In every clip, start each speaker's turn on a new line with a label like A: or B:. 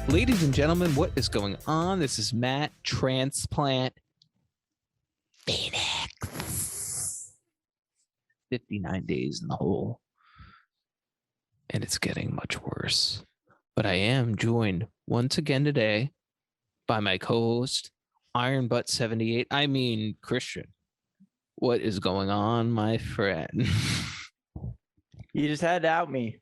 A: Ladies and gentlemen, what is going on? This is Matt, Transplant Phoenix. 59 days in the hole. And it's getting much worse. But I am joined once again today by my co-host, Iron Butt 78. I mean, Christian. What is going on, my friend?
B: You just had to out me.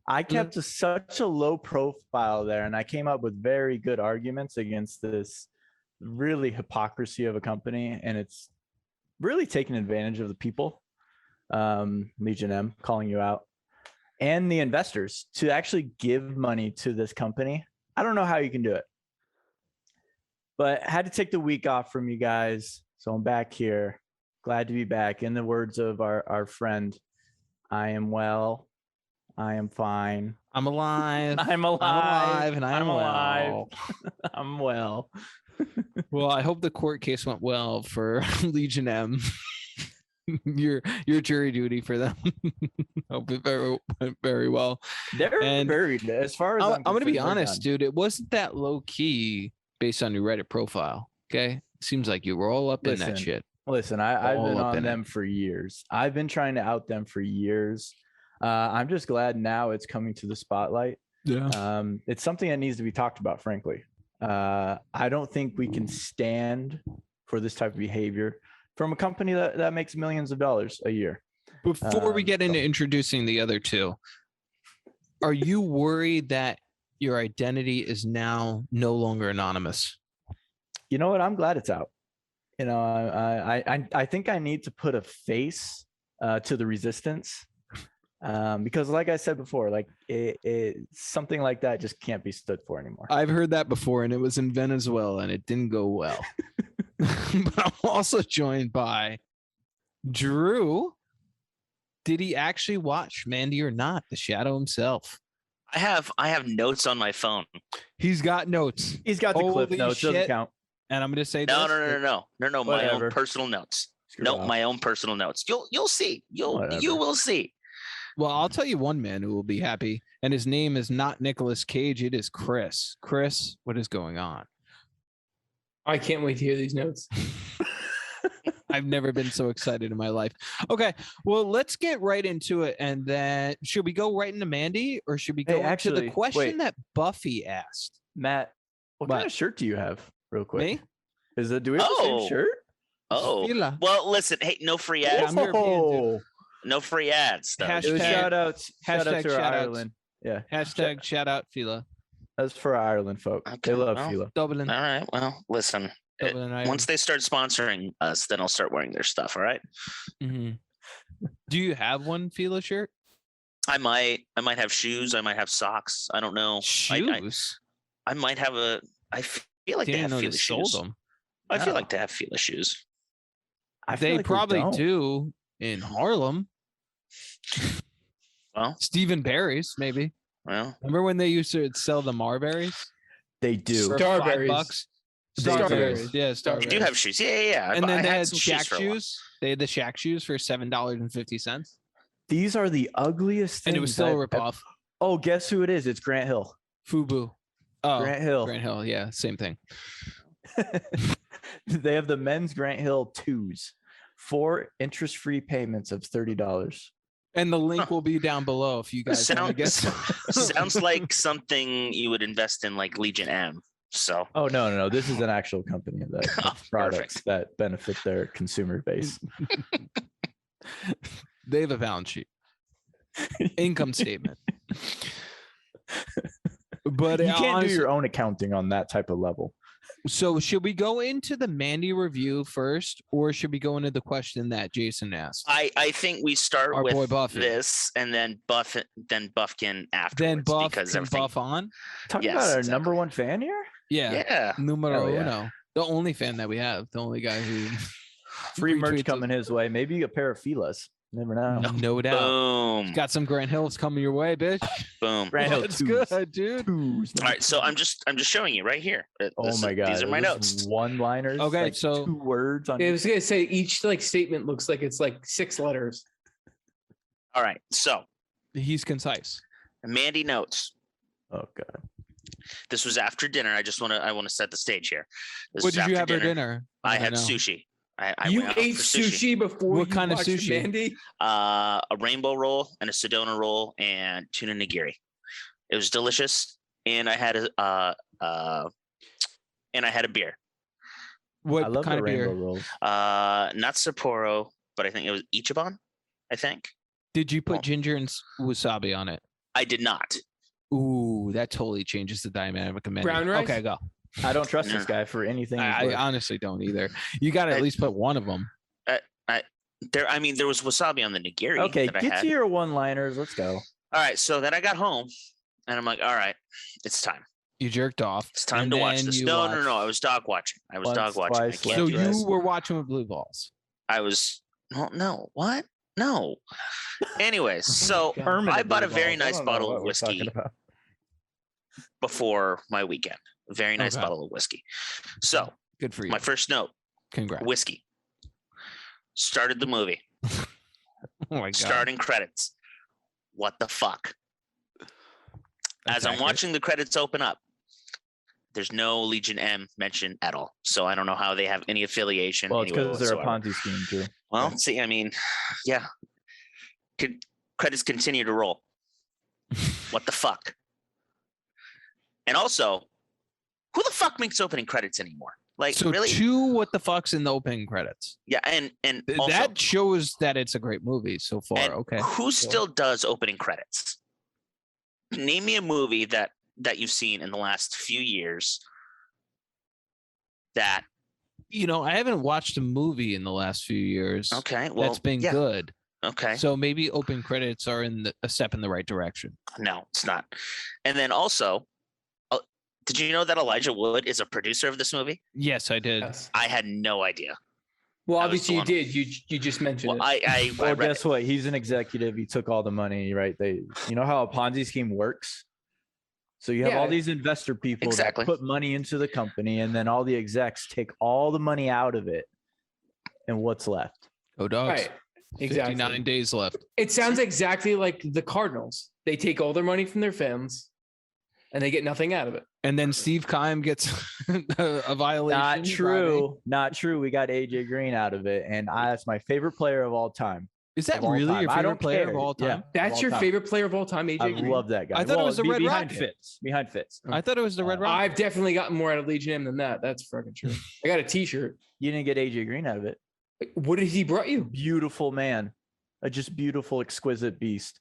B: I kept such a low profile there, and I came up with very good arguments against this really hypocrisy of a company, and it's really taking advantage of the people. Legion M calling you out, and the investors to actually give money to this company. I don't know how you can do it, but I had to take the week off from you guys, so I'm back here. Glad to be back. In the words of our friend, I am well. I am fine.
A: I'm alive.
B: I'm alive.
A: I'm alive, and I'm
B: alive.
A: well.
B: I'm well.
A: Well, I hope the court case went well for Legion M. your jury duty for them. Hope it went very well.
B: They're buried as far as
A: I'm going to be honest, dude. It wasn't that low key based on your Reddit profile. Okay, seems like you were all up in that shit.
B: Listen, I've been on them for years. I've been trying to out them for years. I'm just glad now it's coming to the spotlight.
A: Yeah.
B: It's something that needs to be talked about, frankly. I don't think we can stand for this type of behavior from a company that makes millions of dollars a year.
A: Before we get into introducing the other two, are you worried that your identity is now no longer anonymous?
B: You know what? I'm glad it's out. You know, I think I need to put a face to the resistance. Because like I said before, like something like that just can't be stood for anymore.
A: I've heard that before, and it was in Venezuela, and it didn't go well. But I'm also joined by Drew. Did he actually watch Mandy or not? The Shadow himself.
C: I have notes on my phone.
A: He's got notes.
B: He's got the clip notes. Doesn't count.
A: And I'm going to say
C: no. My own personal notes. My own personal notes. You'll see. You will see.
A: Well, I'll tell you one man who will be happy, and his name is not Nicolas Cage. It is Chris. Chris, what is going on?
D: I can't wait to hear these notes.
A: I've never been so excited in my life. Okay, well, let's get right into it. And then should we go right into Mandy, or should we go into the question that Buffy asked?
B: Matt, what kind of shirt do you have, real quick?
A: Me?
B: Do we have the same shirt?
C: Oh, well, listen. Hey, no free ads.
A: Yeah, I'm European, dude.
C: No free ads.
B: Shout out to Ireland. Yeah.
A: Hashtag shout out Fila.
B: That's for Ireland folk. Okay, they love Fila.
A: Dublin.
C: All right. Well, listen. Once they start sponsoring us, then I'll start wearing their stuff. All right.
A: Mm-hmm. Do you have one Fila shirt?
C: I might have shoes. I might have socks. I don't know.
A: Shoes.
C: I might have a. I feel like they have Fila shoes. I feel like they have Fila shoes.
A: They probably do in Harlem.
C: Well,
A: Stephen Barry's maybe.
C: Well,
A: remember when they used to sell the Marberries?
B: They do.
D: Starberries.
A: Starberries. Yeah, Starberries.
C: They do have shoes. Yeah.
A: And then they had Shaq shoes. They had the Shaq shoes for $7.50.
B: These are the ugliest things.
A: And it was still a ripoff.
B: Oh, guess who it is? It's Grant Hill.
A: Fubu. Oh,
B: Grant Hill.
A: Grant Hill. Yeah, same thing.
B: They have the men's Grant Hill 2s. 4 interest-free payments of $30.
A: And the link will be down below if you guys want to get
C: sounds like something you would invest in, like Legion M. So
B: no, this is an actual company that products that benefit their consumer base.
A: They have a balance sheet, income statement. But
B: you can't do your own accounting on that type of level.
A: So should we go into the Mandy review first, or should we go into the question that Jason asked?
C: I think we start with this, and then Buffkin afterwards.
A: Then Buff on.
B: Talking about our number one fan here.
C: Yeah.
A: Numero uno. The only fan that we have. The only guy who
B: free merch coming his way. Maybe a pair of Filas. Never know.
A: No doubt.
C: Boom.
A: Got some Grant Hills coming your way, bitch.
C: Boom.
B: Grant Hill
A: That's good, dude.
C: All right, so I'm just showing you right here.
B: My God.
C: These are my notes.
B: One-liners.
A: Okay,
B: like
A: so
B: 2 words on.
D: I was gonna say each statement looks like it's like 6 letters.
C: All right, so
A: he's concise.
C: Mandy notes.
B: Oh God.
C: This was after dinner. I want to set the stage here.
A: What did you have for dinner?
C: I had sushi. I
D: you
C: went out
D: ate
C: for
D: sushi before
A: what
D: you
A: kind of
D: watched
A: sushi?
D: Mandy?
C: A rainbow roll and a Sedona roll and tuna nigiri. It was delicious, and I had a beer.
A: What kind of beer?
B: Rolls.
C: Not Sapporo, but I think it was Ichiban. I think.
A: Did you put ginger and wasabi on it?
C: I did not.
A: Ooh, that totally changes the dynamic of Mandy.
D: Brown rice?
A: Okay, go.
B: I don't trust this guy for anything.
A: I honestly don't either. You got to at least put one of them.
C: There was wasabi on the nigiri.
B: Okay,
C: that I
B: get
C: had.
B: to your one-liners. Let's go.
C: All right, so then I got home, and I'm like, all right, it's time.
A: You jerked off.
C: It's time to watch this. No. I was dog watching.
B: Twice,
A: So you were watching with blue balls.
C: I was. Well, no. What? No. Anyways, so I bought a very nice bottle of whiskey before my weekend. A very nice bottle of whiskey. So
A: good for you.
C: My first note.
A: Congrats.
C: Whiskey. Started the movie.
A: Oh my God.
C: Starting credits. What the fuck? As I'm watching the credits open up, there's no Legion M mentioned at all. So I don't know how they have any affiliation.
B: Well, it's because they're a Ponzi scheme too.
C: Well, see, I mean, yeah. Credits continue to roll. What the fuck? And also, who the fuck makes opening credits anymore? Like,
A: so
C: really?
A: Two what the fucks in the opening credits.
C: Yeah, and also,
A: that shows that it's a great movie so far. Okay.
C: Who still does opening credits? Name me a movie that you've seen in the last few years that.
A: I haven't watched a movie in the last few years.
C: Okay, well,
A: that's been good.
C: Okay,
A: so maybe open credits are a step in the right direction.
C: No, it's not. And then also, did you know that Elijah Wood is a producer of this movie?
A: Yes, I did.
D: Yes.
C: I had no idea.
D: Well, obviously you did. You just mentioned it.
B: Well, guess what? He's an executive. He took all the money, right? You know how a Ponzi scheme works? So you have all these investor people that put money into the company, and then all the execs take all the money out of it. And what's left?
A: Go Dogs.
D: Right. Exactly.
A: 59 days left.
D: It sounds exactly like the Cardinals. They take all their money from their fans and they get nothing out of it.
A: And then Steve Keim gets a violation.
B: Not true. Not true. We got AJ Green out of it. And that's my favorite player of all time.
A: Is that really your favorite player of all time?
B: Yeah,
D: that's your favorite player of all time, AJ Green?
B: I love that guy.
A: I thought it was the Red
B: behind
A: Rocket.
B: Fitz. Behind Fitz.
A: I thought it was the Red Rocket.
D: I've definitely gotten more out of Legion M than that. That's fucking true. I got a t-shirt.
B: You didn't get AJ Green out of it.
D: What did he brought you?
B: Beautiful man. A just beautiful, exquisite beast.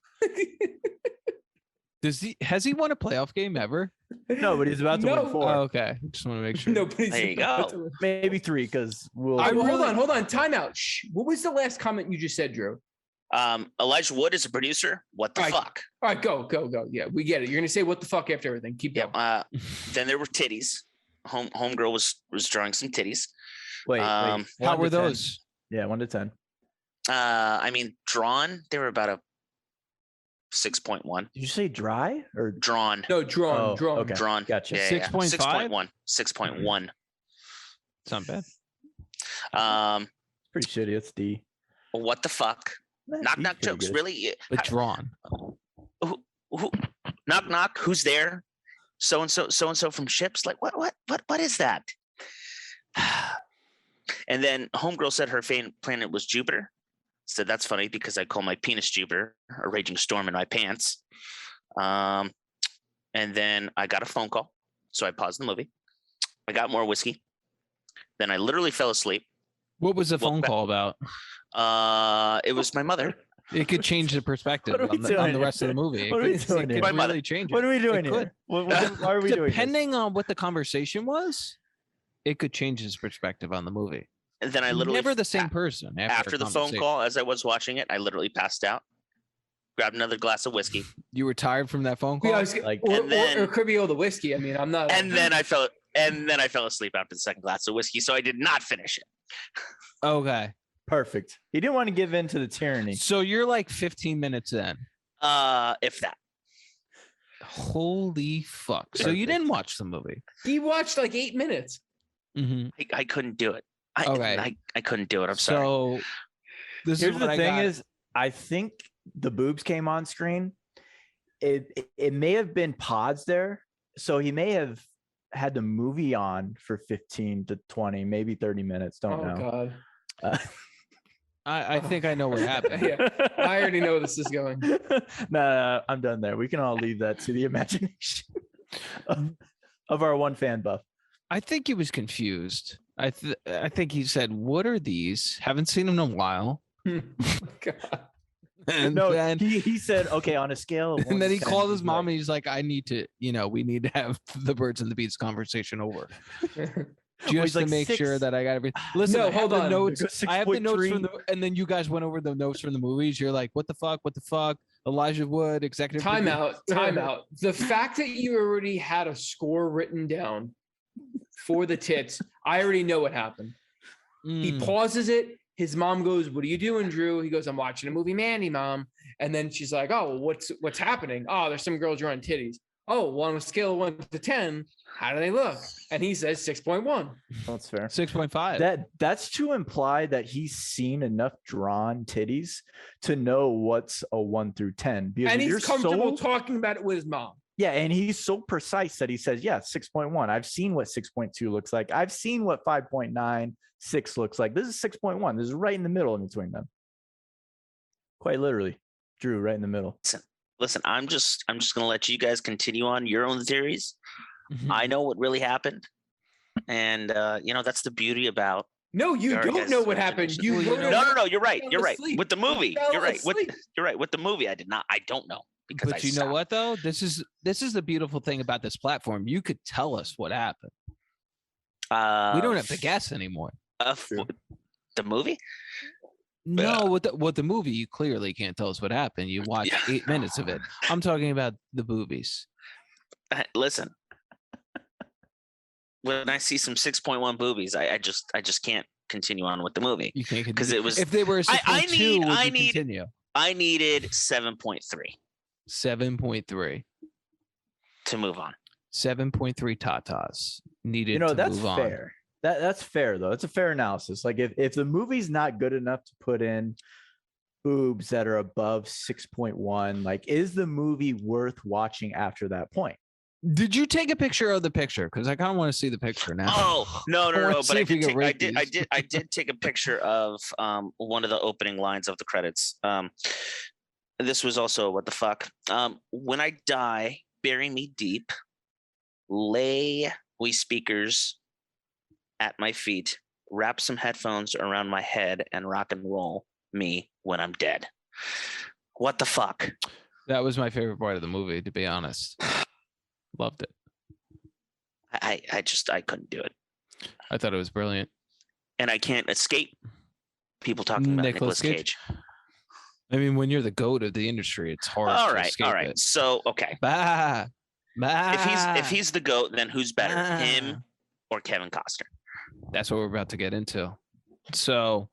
A: Has he won a playoff game ever?
B: No, but he's about to win 4.
A: Oh, okay. Just want to make sure.
D: Nobody's
C: there you go.
B: Maybe 3 because we'll.
D: Hold on. Timeout. Shh. What was the last comment you just said, Drew?
C: Elijah Wood is a producer. What the fuck?
D: All right, go. Yeah, we get it. You're gonna say what the fuck after everything. Keep going.
C: Then there were titties. Homegirl was drawing some titties.
B: Wait.
A: How were those?
B: Yeah, 1 to 10.
C: I mean, drawn. They were about a 6.1.
B: Did you say dry or
C: drawn?
D: No, drawn.
B: Okay.
C: Drawn.
B: Gotcha.
C: Yeah,
A: 6.5?
C: 6.1. 6.1.
A: It's not bad.
B: Pretty shitty. It's D.
C: What the fuck? Knock knock jokes.
B: Good.
C: Really?
A: But drawn.
C: Who, knock knock. Who's there? So and so from ships. Like what is that? And then homegirl said her planet was Jupiter. Said that's funny because I call my penis Jupiter, a raging storm in my pants. And then I got a phone call, so I paused the movie. I got more whiskey. Then I literally fell asleep.
A: What was the phone call about?
C: It was my mother.
A: It could change the perspective on the rest of the movie.
B: What are we doing here?
A: Really change it.
B: What are we doing here? Why are we doing this?
A: Depending on what the conversation was, it could change his perspective on the movie.
C: And then I literally
A: never the same person
C: after the phone call. As I was watching it, I literally passed out. Grabbed another glass of whiskey.
A: You were tired from that phone call.
D: Yeah, or it could be all the whiskey. I mean, I'm not.
C: And then I fell asleep after the second glass of whiskey, so I did not finish it.
A: Okay,
B: perfect. He didn't want to give in to the tyranny.
A: So you're like 15 minutes in.
C: If that.
A: Holy fuck!
B: Perfect.
A: So you didn't watch the movie?
D: He watched like 8 minutes.
A: Mm-hmm.
C: I couldn't do it.
A: I
C: couldn't do it. I'm sorry.
A: So
B: here's the thing is, I think the boobs came on screen. It may have been pods there, So he may have had the movie on for 15 to 20, maybe 30 minutes. Don't know.
D: God.
A: I think I know what happened.
D: Yeah, I already know where this is going.
B: No, I'm done there. We can all leave that to the imagination of our one fan buff.
A: I think he was confused. I think he said, "What are these? Haven't seen them in a while."
D: God.
A: And
B: No,
A: then
B: he said, okay, on a scale of 1
A: and then
B: to
A: he
B: 10,
A: called his
B: he's
A: mom
B: like,
A: and he's like, "I need to, we need to have the birds and the bees conversation over just to
B: like
A: make sure
B: 6.
A: that I got everything." Listen,
D: No,
A: I have
D: hold
A: the
D: on.
A: notes. I have the notes from
B: 6.3.
A: the, and then you guys went over the notes from the movies. You're like, "What the fuck? What the fuck?" Elijah Wood, executive.
D: Timeout. The fact that you already had a score written down for the tits, I already know what happened. He pauses it. His mom goes, "What are you doing, Drew?" He goes, "I'm watching a movie, Mandy, Mom." And then she's like, "Oh, well, what's happening?" "Oh, there's some girls drawing titties." "Oh, well, on a scale of 1 to 10, how do they look?" And he says 6.1.
B: That's fair.
A: 6.5.
B: That's to imply that he's seen enough drawn titties to know what's a 1 through 10. Because
D: And
B: if
D: he's
B: you're
D: comfortable
B: so,
D: talking about it with his mom.
B: yeah, and he's so precise that he says, yeah, 6.1. I've seen what 6.2 looks like. I've seen what 5.96 looks like. This is 6.1. This is right in the middle in between them. Quite literally. Drew, right in the middle.
C: Listen, I'm just gonna let you guys continue on your own theories. I know what really happened, and that's the beauty about.
D: No, you
C: your
D: don't
C: guys'
D: know what happened.
C: imagination.
D: You
A: Well,
D: wrote it
C: No,
D: up.
C: you're right.
D: fell
C: You're right.
D: asleep.
C: With the movie,
D: You fell
C: you're right.
D: asleep.
C: You're right. With the movie, I don't know because
A: But
C: I
A: you know
C: stopped.
A: what though? This is the beautiful thing about this platform. You could tell us what happened. We don't have to guess anymore.
C: The movie?
A: No, with the movie, you clearly can't tell us what happened. You watched 8 minutes of it. I'm talking about the boobies.
C: Listen, when I see some 6.1 boobies, I just can't continue on with the movie.
A: You can't
C: because it was.
A: if they were a 6.2, would you
C: need
A: continue?
C: I needed 7.3
A: 7.3
C: to move on.
A: 7.3 tatas needed to
B: That's
A: move on.
B: fair. That's fair though. It's a fair analysis. Like if the movie's not good enough to put in boobs that are above 6.1, like is the movie worth watching after that point?
A: Did you take a picture of the picture? Because I kind of want to see the picture now.
C: Oh no! But I did take a picture of one of the opening lines of the credits. This was also what the fuck. When I die, bury me deep. Lay we speakers at my feet. Wrap some headphones around my head and rock and roll me when I'm dead. What the fuck?
A: That was my favorite part of the movie, to be honest. Loved it.
C: I couldn't do it.
A: I thought it was brilliant.
C: And I can't escape people talking about Nicolas Cage.
A: I mean, when you're the GOAT of the industry, it's hard to escape it.
C: So, okay.
A: Bah.
C: If he's the GOAT, then who's better, him or Kevin Costner?
A: That's what we're about to get into. So,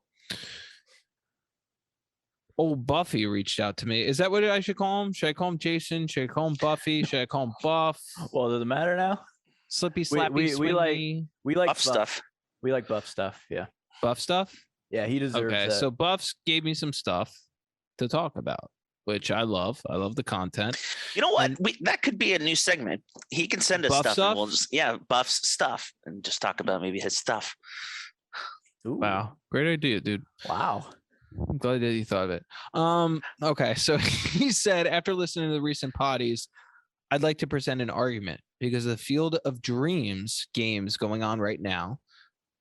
A: old Buffy reached out to me. Is that what I should call him? Should I call him Jason? Should I call him Buffy? Should I call him Buff?
B: Well, does it matter now?
A: Slippy, slappy,
B: we like
C: Buff stuff.
B: We like Buff stuff. Yeah.
A: Buff stuff?
B: Yeah, he deserves
A: Okay,
B: that.
A: so Buffs gave me some stuff to talk about, which I love. I love the content.
C: You know what? That could be a new segment. He can send us
A: Buff
C: stuff,
A: stuff?
C: and we'll just Buff's stuff and just talk about maybe his stuff.
B: Ooh,
A: Wow. Great idea, dude.
B: wow.
A: I'm glad that you thought of it. Okay, so he said, after listening to the recent potties, I'd like to present an argument because of the Field of Dreams games going on right now.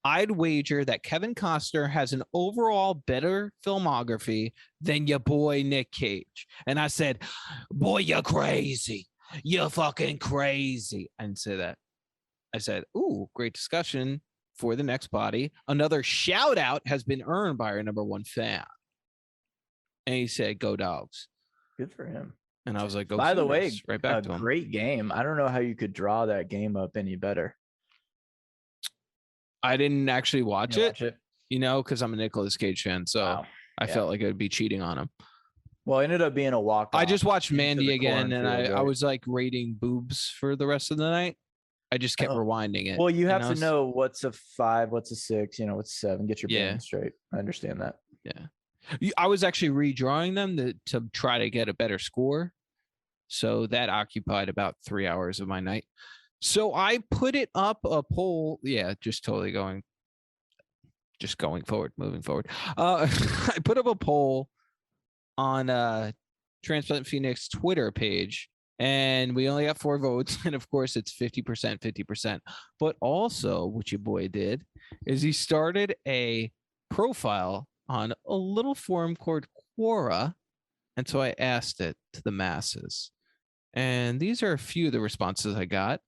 A: I'd wager that Kevin Costner has an overall better filmography than your boy Nick Cage. And I said, boy, you're crazy. You're fucking crazy. I didn't say that. I said, ooh, great discussion for the next body. Another shout out has been earned by our number one fan. And he said, go Dogs.
B: Good for him.
A: And I was like, go
B: By the way,
A: Sooners. Right back to him.
B: Great game. I don't know how you could draw that game up any better.
A: I didn't actually watch
B: You
A: it,
B: watch it?
A: because I'm a Nicolas Cage fan. So
B: Wow.
A: I felt like it would be cheating on him.
B: Well, it ended up being a walk.
A: I just watched
B: into
A: Mandy
B: the
A: again, and
B: cornfield,
A: I
B: right?
A: was like rating boobs for the rest of the night. I just kept
B: Oh.
A: rewinding it.
B: Well, you have to
A: So-
B: know what's a 5, what's a 6, what's 7. Get your
A: Yeah.
B: brain straight. I understand that.
A: Yeah. I was actually redrawing them to try to get a better score. So that occupied about 3 hours of my night. So I put it up a poll. Yeah, just going forward, moving forward. I put up a poll on Transplant Phoenix Twitter page, and we only got 4 votes. And of course, it's 50%, 50%. But also, what your boy did is he started a profile on a little forum called Quora. And so I asked it to the masses. And these are a few of the responses I got.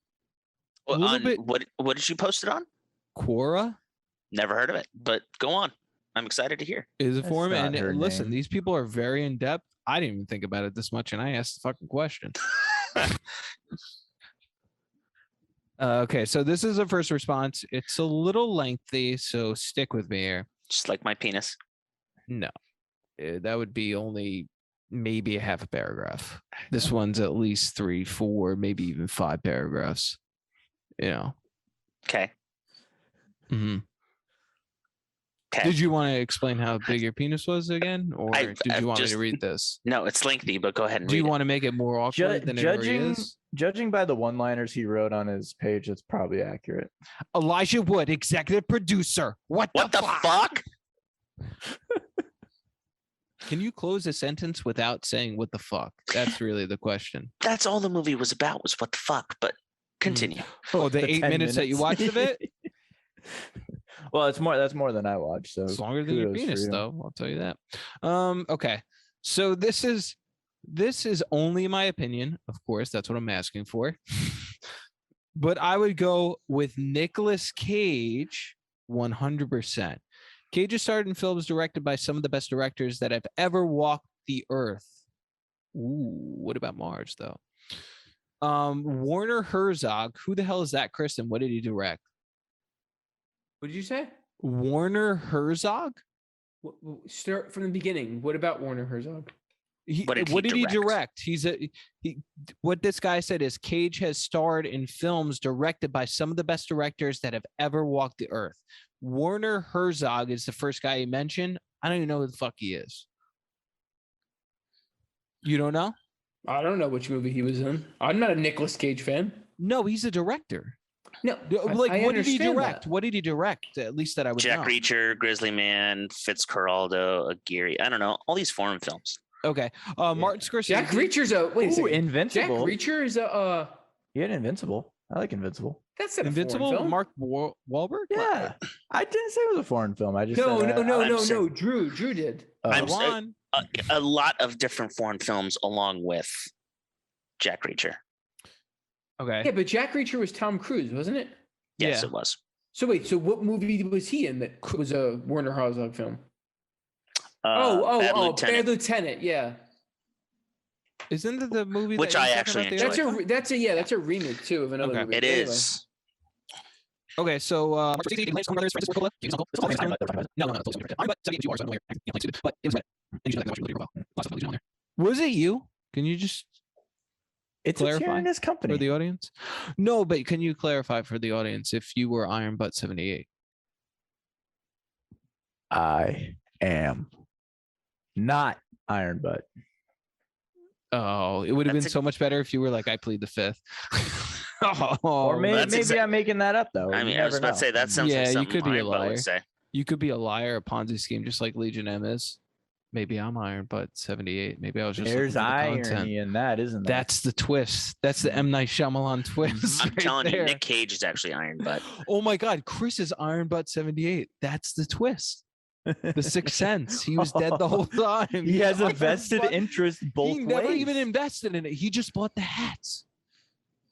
C: Well,
A: little bit.
C: What did you post it on?
A: Quora
C: Never heard of it, but go on. I'm excited to hear.
A: is a
B: That's
A: forum.
B: not
A: And
B: her
A: listen,
B: name.
A: these people are very in depth. I didn't even think about it this much, and I asked the fucking question. Okay, so this is a first response. It's a little lengthy, so stick with me here.
C: Just like my penis.
A: No, that would be only maybe a half a paragraph. This one's at least 3, 4, maybe even 5 paragraphs. You know.
C: Okay.
A: Mm-hmm.
C: Okay.
A: Did you want to explain how big your penis was again, or did you want me to read this?
C: No, it's lengthy, but go ahead and
A: Do
C: read
A: you
C: it.
A: want to make it more awkward than it already is?
B: Judging by the one-liners he wrote on his page, it's probably accurate.
A: Elijah Wood, executive producer. What the
C: fuck?
A: Can you close a sentence without saying "what the fuck"? That's really the question.
C: That's all the movie was about, was what the fuck. But continue.
A: Oh, the 8
B: 10
A: minutes that you watched of it?
B: Well, that's more than I watched. So
A: It's longer than your
B: kudos for
A: penis,
B: you.
A: though. I'll tell you that. Okay. So this is only my opinion. Of course, that's what I'm asking for. But I would go with Nicolas Cage 100%. Cage has starred in films directed by some of the best directors that have ever walked the earth. Ooh, what about Mars, though? Werner Herzog. Who the hell is that, Chris? And what did he direct?
D: What did you say?
A: Werner Herzog?
D: Start from the beginning. What about Werner Herzog?
C: What did
A: he
C: he
A: direct? What this guy said is Cage has starred in films directed by some of the best directors that have ever walked the earth. Werner Herzog is the first guy he mentioned. I don't even know who the fuck he is. You don't know?
D: I don't know which movie he was in. I'm not a Nicolas Cage fan.
A: No, he's a director.
D: No,
A: Like,
D: I
A: what did he
D: understand
A: direct?
D: that.
A: What did he direct? At least that I would
C: Jack
A: know.
C: Reacher, Grizzly Man, Fitzcarraldo, Aguirre. I don't know. All these foreign films.
A: Okay. Martin Scorsese.
D: Jack Reacher's a wait a
B: Ooh,
D: second. Jack
B: Invincible.
D: Reacher is a
B: He had Invincible. I like Invincible.
D: that's not a
A: Invincible.
D: foreign film.
A: Mark Wahlberg.
B: Yeah, I didn't say it was a foreign film. I just
D: No,
B: said,
D: no. Drew did.
C: I'm
A: Go
C: so-
A: on.
C: A lot of different foreign films along with Jack Reacher.
A: Okay.
D: Yeah, but Jack Reacher was Tom Cruise, wasn't it?
C: Yes,
A: Yeah.
C: it was.
D: So wait, so what movie was he in that was a Werner Herzog film?
C: Bad Lieutenant.
D: Bad Lieutenant. Yeah,
A: Isn't it the movie
C: Which
A: that
C: I
A: you're
C: actually
A: talking about,
C: enjoyed.
A: the
D: that's a remake too of another
A: Okay.
D: movie.
C: It
D: But anyway.
C: is.
A: Okay, so no. Was it you? Can you just
B: it's a
A: clarify
B: tear in his
A: for
B: company.
A: the audience? No, but can you clarify for the audience if you were Iron Butt 78?
B: I am not Iron Butt.
A: Oh, it would have been
C: That's
A: so much better if you were like, I plead the fifth. Oh,
B: Or maybe,
C: that's
B: I'm making that up though.
C: I
B: You
C: mean, I was
B: never
C: about to
B: know.
C: say that sounds
A: Yeah,
C: like
A: you
C: something
A: could be a
C: Iron Butt
A: liar.
C: would say.
A: you could be a liar, a Ponzi scheme, just like Legion M is. Maybe I'm Iron Butt 78. Maybe I was just
B: There's
A: looking for the
B: irony
A: content.
B: in that, isn't there?
A: That's the twist. That's the M. Night Shyamalan twist.
C: I'm
A: right
C: telling you,
A: there.
C: Nick Cage is actually Iron Butt.
A: Oh my God, Chris is Iron Butt 78. That's the twist. The Sixth Sense. He was dead the whole time.
B: He has a
A: Iron
B: vested
A: Butt-
B: interest both
A: He never
B: ways.
A: even invested in it. He just bought the hats.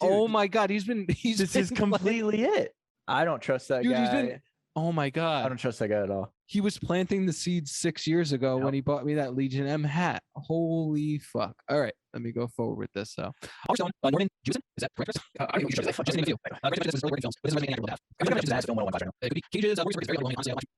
B: Dude,
A: oh my God, he's
B: This is
A: been
B: completely it. I don't trust that
A: Dude,
B: guy.
A: he's been- Oh my
B: I
A: God.
B: don't trust that guy at all.
A: He was planting the seeds 6 years ago when
B: Yep.
A: he bought me that Legion M hat. Holy fuck. All right, let me go forward with this. So, Norman Jewison, is that correct?
D: I think
A: Just name a few.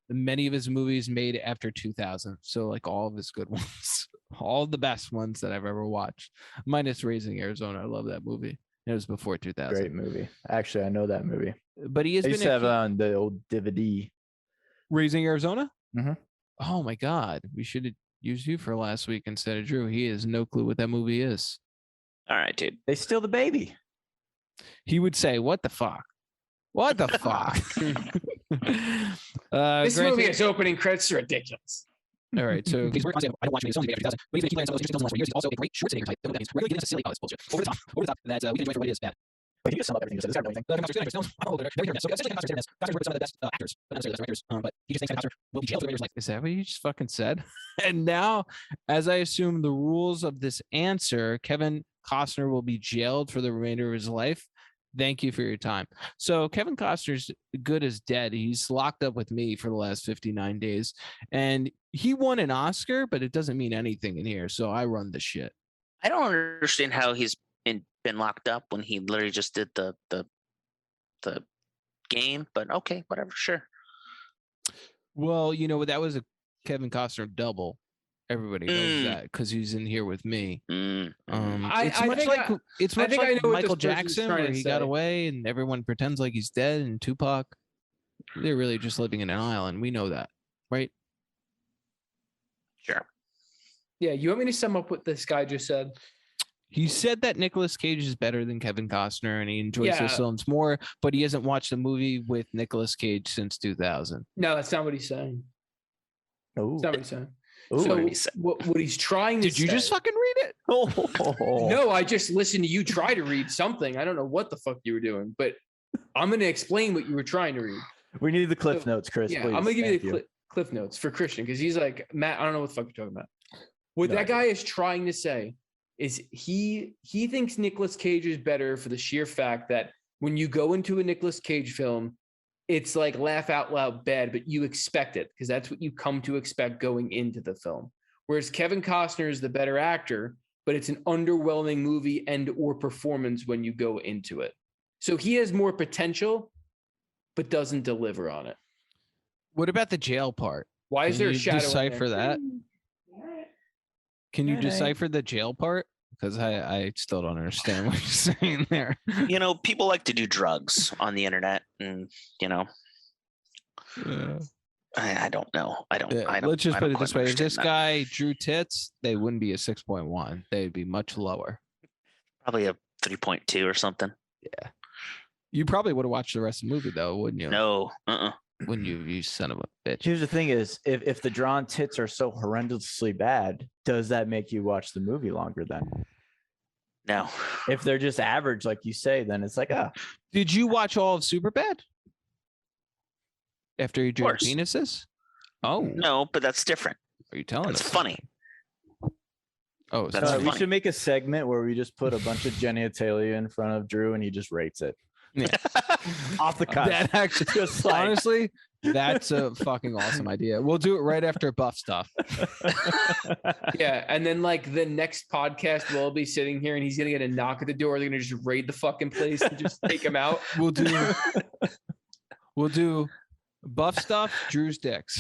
A: Many of his movies made after 2000. So, like all of his good ones, all the best ones that I've ever watched, minus Raising Arizona. I love that movie. It was before 2000.
B: Great movie. Actually, I know that movie.
A: But he has
B: I
A: been
B: used to
A: in
B: have it on the old DVD.
A: Raising Arizona.
B: Mhm.
A: Oh my God, we should have used you for last week instead of Drew. He has no clue what that movie is.
C: All right, dude.
B: They steal the baby.
A: He would say, "What the fuck? What the fuck?"
D: This
A: granted-
D: movie is opening credits are ridiculous.
A: All right, so he's working on I don't watch many films after 2000, but he's been keeping playing some of those films in the last 4 years. He's also a great short saying type. What that means, really getting into silly bullshit, over the top, that we can enjoy for what it is bad. But can you just sum up everything you said? This guy don't know anything. Kevin Costner's films, I'm older, very hit or miss. So essentially, Kevin Costner's hit or miss. Costner's worked with some of the best actors, but not necessarily the best directors. But he just thinks Kevin Costner will be jailed for the remainder of his life. Is that what you just fucking said? And now, as I assume the rules of this answer, Kevin Costner will be jailed for the remainder of his life. Thank you for your time. So Kevin Costner's good as dead. He's locked up with me for the last 59 days. And he won an Oscar, but it doesn't mean anything in here. So I run the shit.
C: I don't understand how he's been locked up when he literally just did the game, but okay, whatever, sure.
A: Well, you know, that was a Kevin Costner double. Everybody knows that because he's in here with me. It's much like Michael Jackson, where he got away and everyone pretends like he's dead, and Tupac, they're really just living in an island. We know that, right?
C: Sure.
D: Yeah, you want me to sum up what this guy just said?
A: He said that Nicolas Cage is better than Kevin Costner and he enjoys his films more, but he hasn't watched a movie with Nicolas Cage since 2000.
D: No, that's not what he's saying.
B: Oh,
D: that's not what he's saying.
B: Ooh.
D: So what he's trying to
A: Did you just fucking read it?
B: Oh.
D: No, I just listened to you try to read something. I don't know what the fuck you were doing, but I'm going to explain what you were trying to read.
B: We need the cliff notes, Chris.
D: Yeah,
B: please.
D: I'm going to give you the cliff notes for Christian because he's like, Matt, I don't know what the fuck you're talking about. What that guy is trying to say is he thinks Nicolas Cage is better for the sheer fact that when you go into a Nicolas Cage film, it's like laugh out loud bad, but you expect it because that's what you come to expect going into the film. Whereas Kevin Costner is the better actor, but it's an underwhelming movie and or performance when you go into it. So he has more potential, but doesn't deliver on it.
A: What about the jail part?
D: Why is there a shadow?
A: Decipher that? Can you decipher the jail part? Because I still don't understand what you're saying there.
C: You know, people like to do drugs on the internet, and you know, I don't know. I don't.
A: Let's just put it this way: if this
C: that.
A: guy drew tits, they wouldn't be a 6.1. They'd be much lower.
C: Probably a 3.2 or something.
A: Yeah. You probably would have watched the rest of the movie, though, wouldn't you?
C: No.
A: Wouldn't you? You son of a bitch.
B: Here's the thing: is if the drawn tits are so horrendously bad, does that make you watch the movie longer? Then,
C: no.
B: If they're just average, like you say, then it's like
A: Did you watch all of Superbad? After you drew penises? Oh
C: no, but that's different.
A: Are you telling us?
C: It's funny.
A: Oh,
C: that's
B: we should make a segment where we just put a bunch of genitalia in front of Drew and he just rates it.
A: Yeah.
B: Off the cuff.
A: That actually,
B: just like...
A: honestly, that's a fucking awesome idea. We'll do it right after buff stuff.
D: Yeah, and then like the next podcast, we'll be sitting here and he's gonna get a knock at the door. They're gonna just raid the fucking place and just take him out.
A: We'll do buff stuff, Drew's dicks.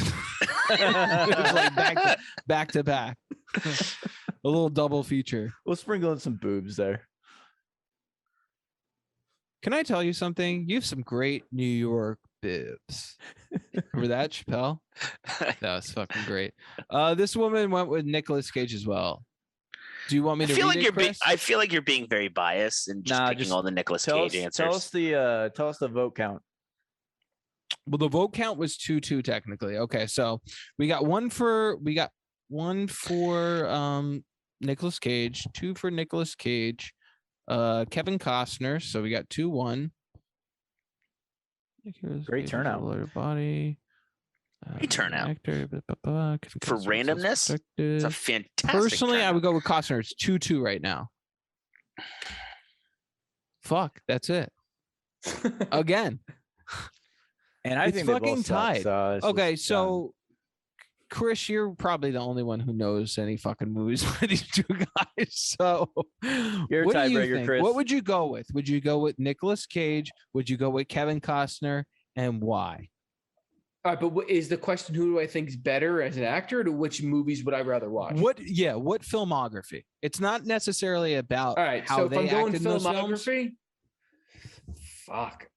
A: It's like back to back. A little double feature.
B: We'll sprinkle in some boobs there.
A: Can I tell you something? You have some great New York bibs. Remember that, Chappelle? That was fucking great. This woman went with Nicolas Cage as well. Do you want me to read it, Chris?
C: I feel like you're being very biased and just picking all the Nicolas Cage answers.
B: Tell us the vote count.
A: Well, the vote count was 2-2 technically. Okay, so we got one for Nicolas Cage, 2 for Nicolas Cage, Kevin Costner. So we got 2-1.
B: Great turnout.
A: Body.
C: Great turnout.
A: Actor,
C: for randomness, it's a fantastic.
A: Personally,
C: turnout.
A: I would go with Costner. It's 2-2 right now. Fuck, that's it. Again.
B: And I think
A: fucking tied. Okay, so Chris, you're probably the only one who knows any fucking movies with these two guys. So
B: you're a tiebreaker, Chris.
A: What would you go with? Would you go with Nicolas Cage? Would you go with Kevin Costner? And why?
D: All right, but what is the question? Who do I think is better as an actor, or which movies would I rather watch?
A: What filmography? It's not necessarily about
D: all right.
A: How
D: so if
A: they
D: I'm going
A: acted in those
D: filmography, fuck.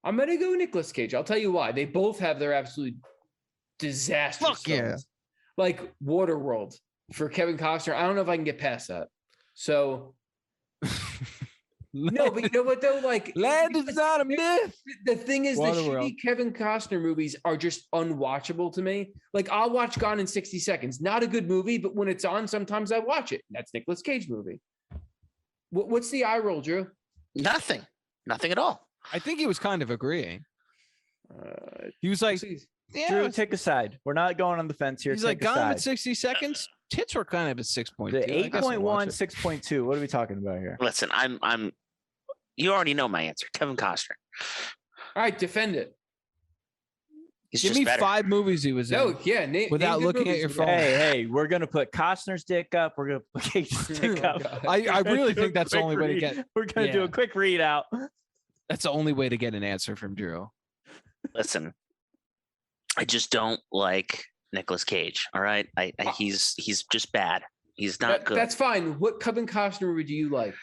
D: I'm gonna go Nicolas Cage. I'll tell you why. They both have their absolute disastrous films.
A: Yeah.
D: Like Waterworld. for Kevin Costner. I don't know if I can get past that. So no, but you know what though? Like
A: Land is not a myth.
D: the thing is, the
A: Waterworld.
D: shitty Kevin Costner movies are just unwatchable to me. Like I'll watch Gone in 60 Seconds. Not a good movie, but when it's on, sometimes I watch it. That's Nicolas Cage movie. What's the eye roll, Drew?
C: Nothing at all.
A: I think he was kind of agreeing. He was like, yeah,
B: Drew, take a side. We're not going on the fence here.
A: he's
B: Take
A: like,
B: a
A: Gone
B: side.
A: with 60 seconds. Tits were kind of a 6.2.
B: The
A: I guess I'll
B: 8.1,
A: watch it.
B: 6.2. What are we talking about here?
C: Listen, I'm. You already know my answer. Kevin Costner.
D: All right, defend it.
C: He's
A: Give
C: just
A: me
C: better.
A: 5 movies he was in.
D: No, yeah.
A: Without
D: name good
A: looking at
D: movies
A: your
D: with
A: phone.
D: that.
B: Hey, we're gonna put Costner's dick up. We're gonna put Cage's dick
D: Oh,
B: up.
D: God.
A: I really
B: Do a
A: think that's the
B: quick
A: only way to
B: read.
A: get.
B: We're gonna do
A: Yeah.
B: a quick readout.
A: That's the only way to get an answer from Drew.
C: Listen, I just don't like Nicolas Cage. All right, he's just bad. He's not good.
D: That's fine. What Kevin Costner movie do you like?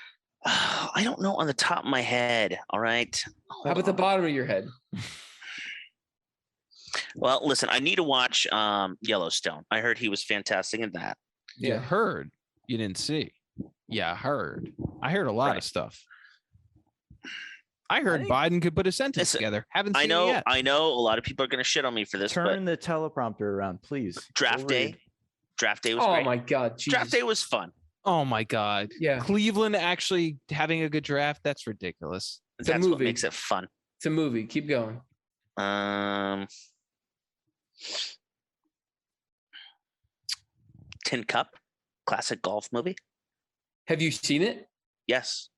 C: I don't know on the top of my head. All right.
D: How about the bottom of your head?
C: Well, listen, I need to watch Yellowstone. I heard he was fantastic in that.
A: You
D: Yeah.
A: heard. You didn't see. Yeah, I heard. I heard a lot
C: Right.
A: of stuff. I heard
B: think-
A: Biden could put a sentence
C: Listen,
A: together. Haven't seen
C: I
A: it
C: know.
A: yet.
C: I know. A lot of people are going to shit on me for this,
B: Turn
C: but
B: the teleprompter around, please.
C: Draft
B: We'll
C: day.
B: read.
C: Draft day was
D: Oh
C: great.
D: my God. Jesus.
C: Draft day was fun.
A: Oh my God.
D: Yeah.
A: Cleveland actually having a good draft. That's ridiculous.
D: It's a
C: That's what
D: movie.
C: makes it fun.
D: It's a movie. Keep going.
C: Tin Cup, classic golf movie.
D: Have you seen it?
C: Yes.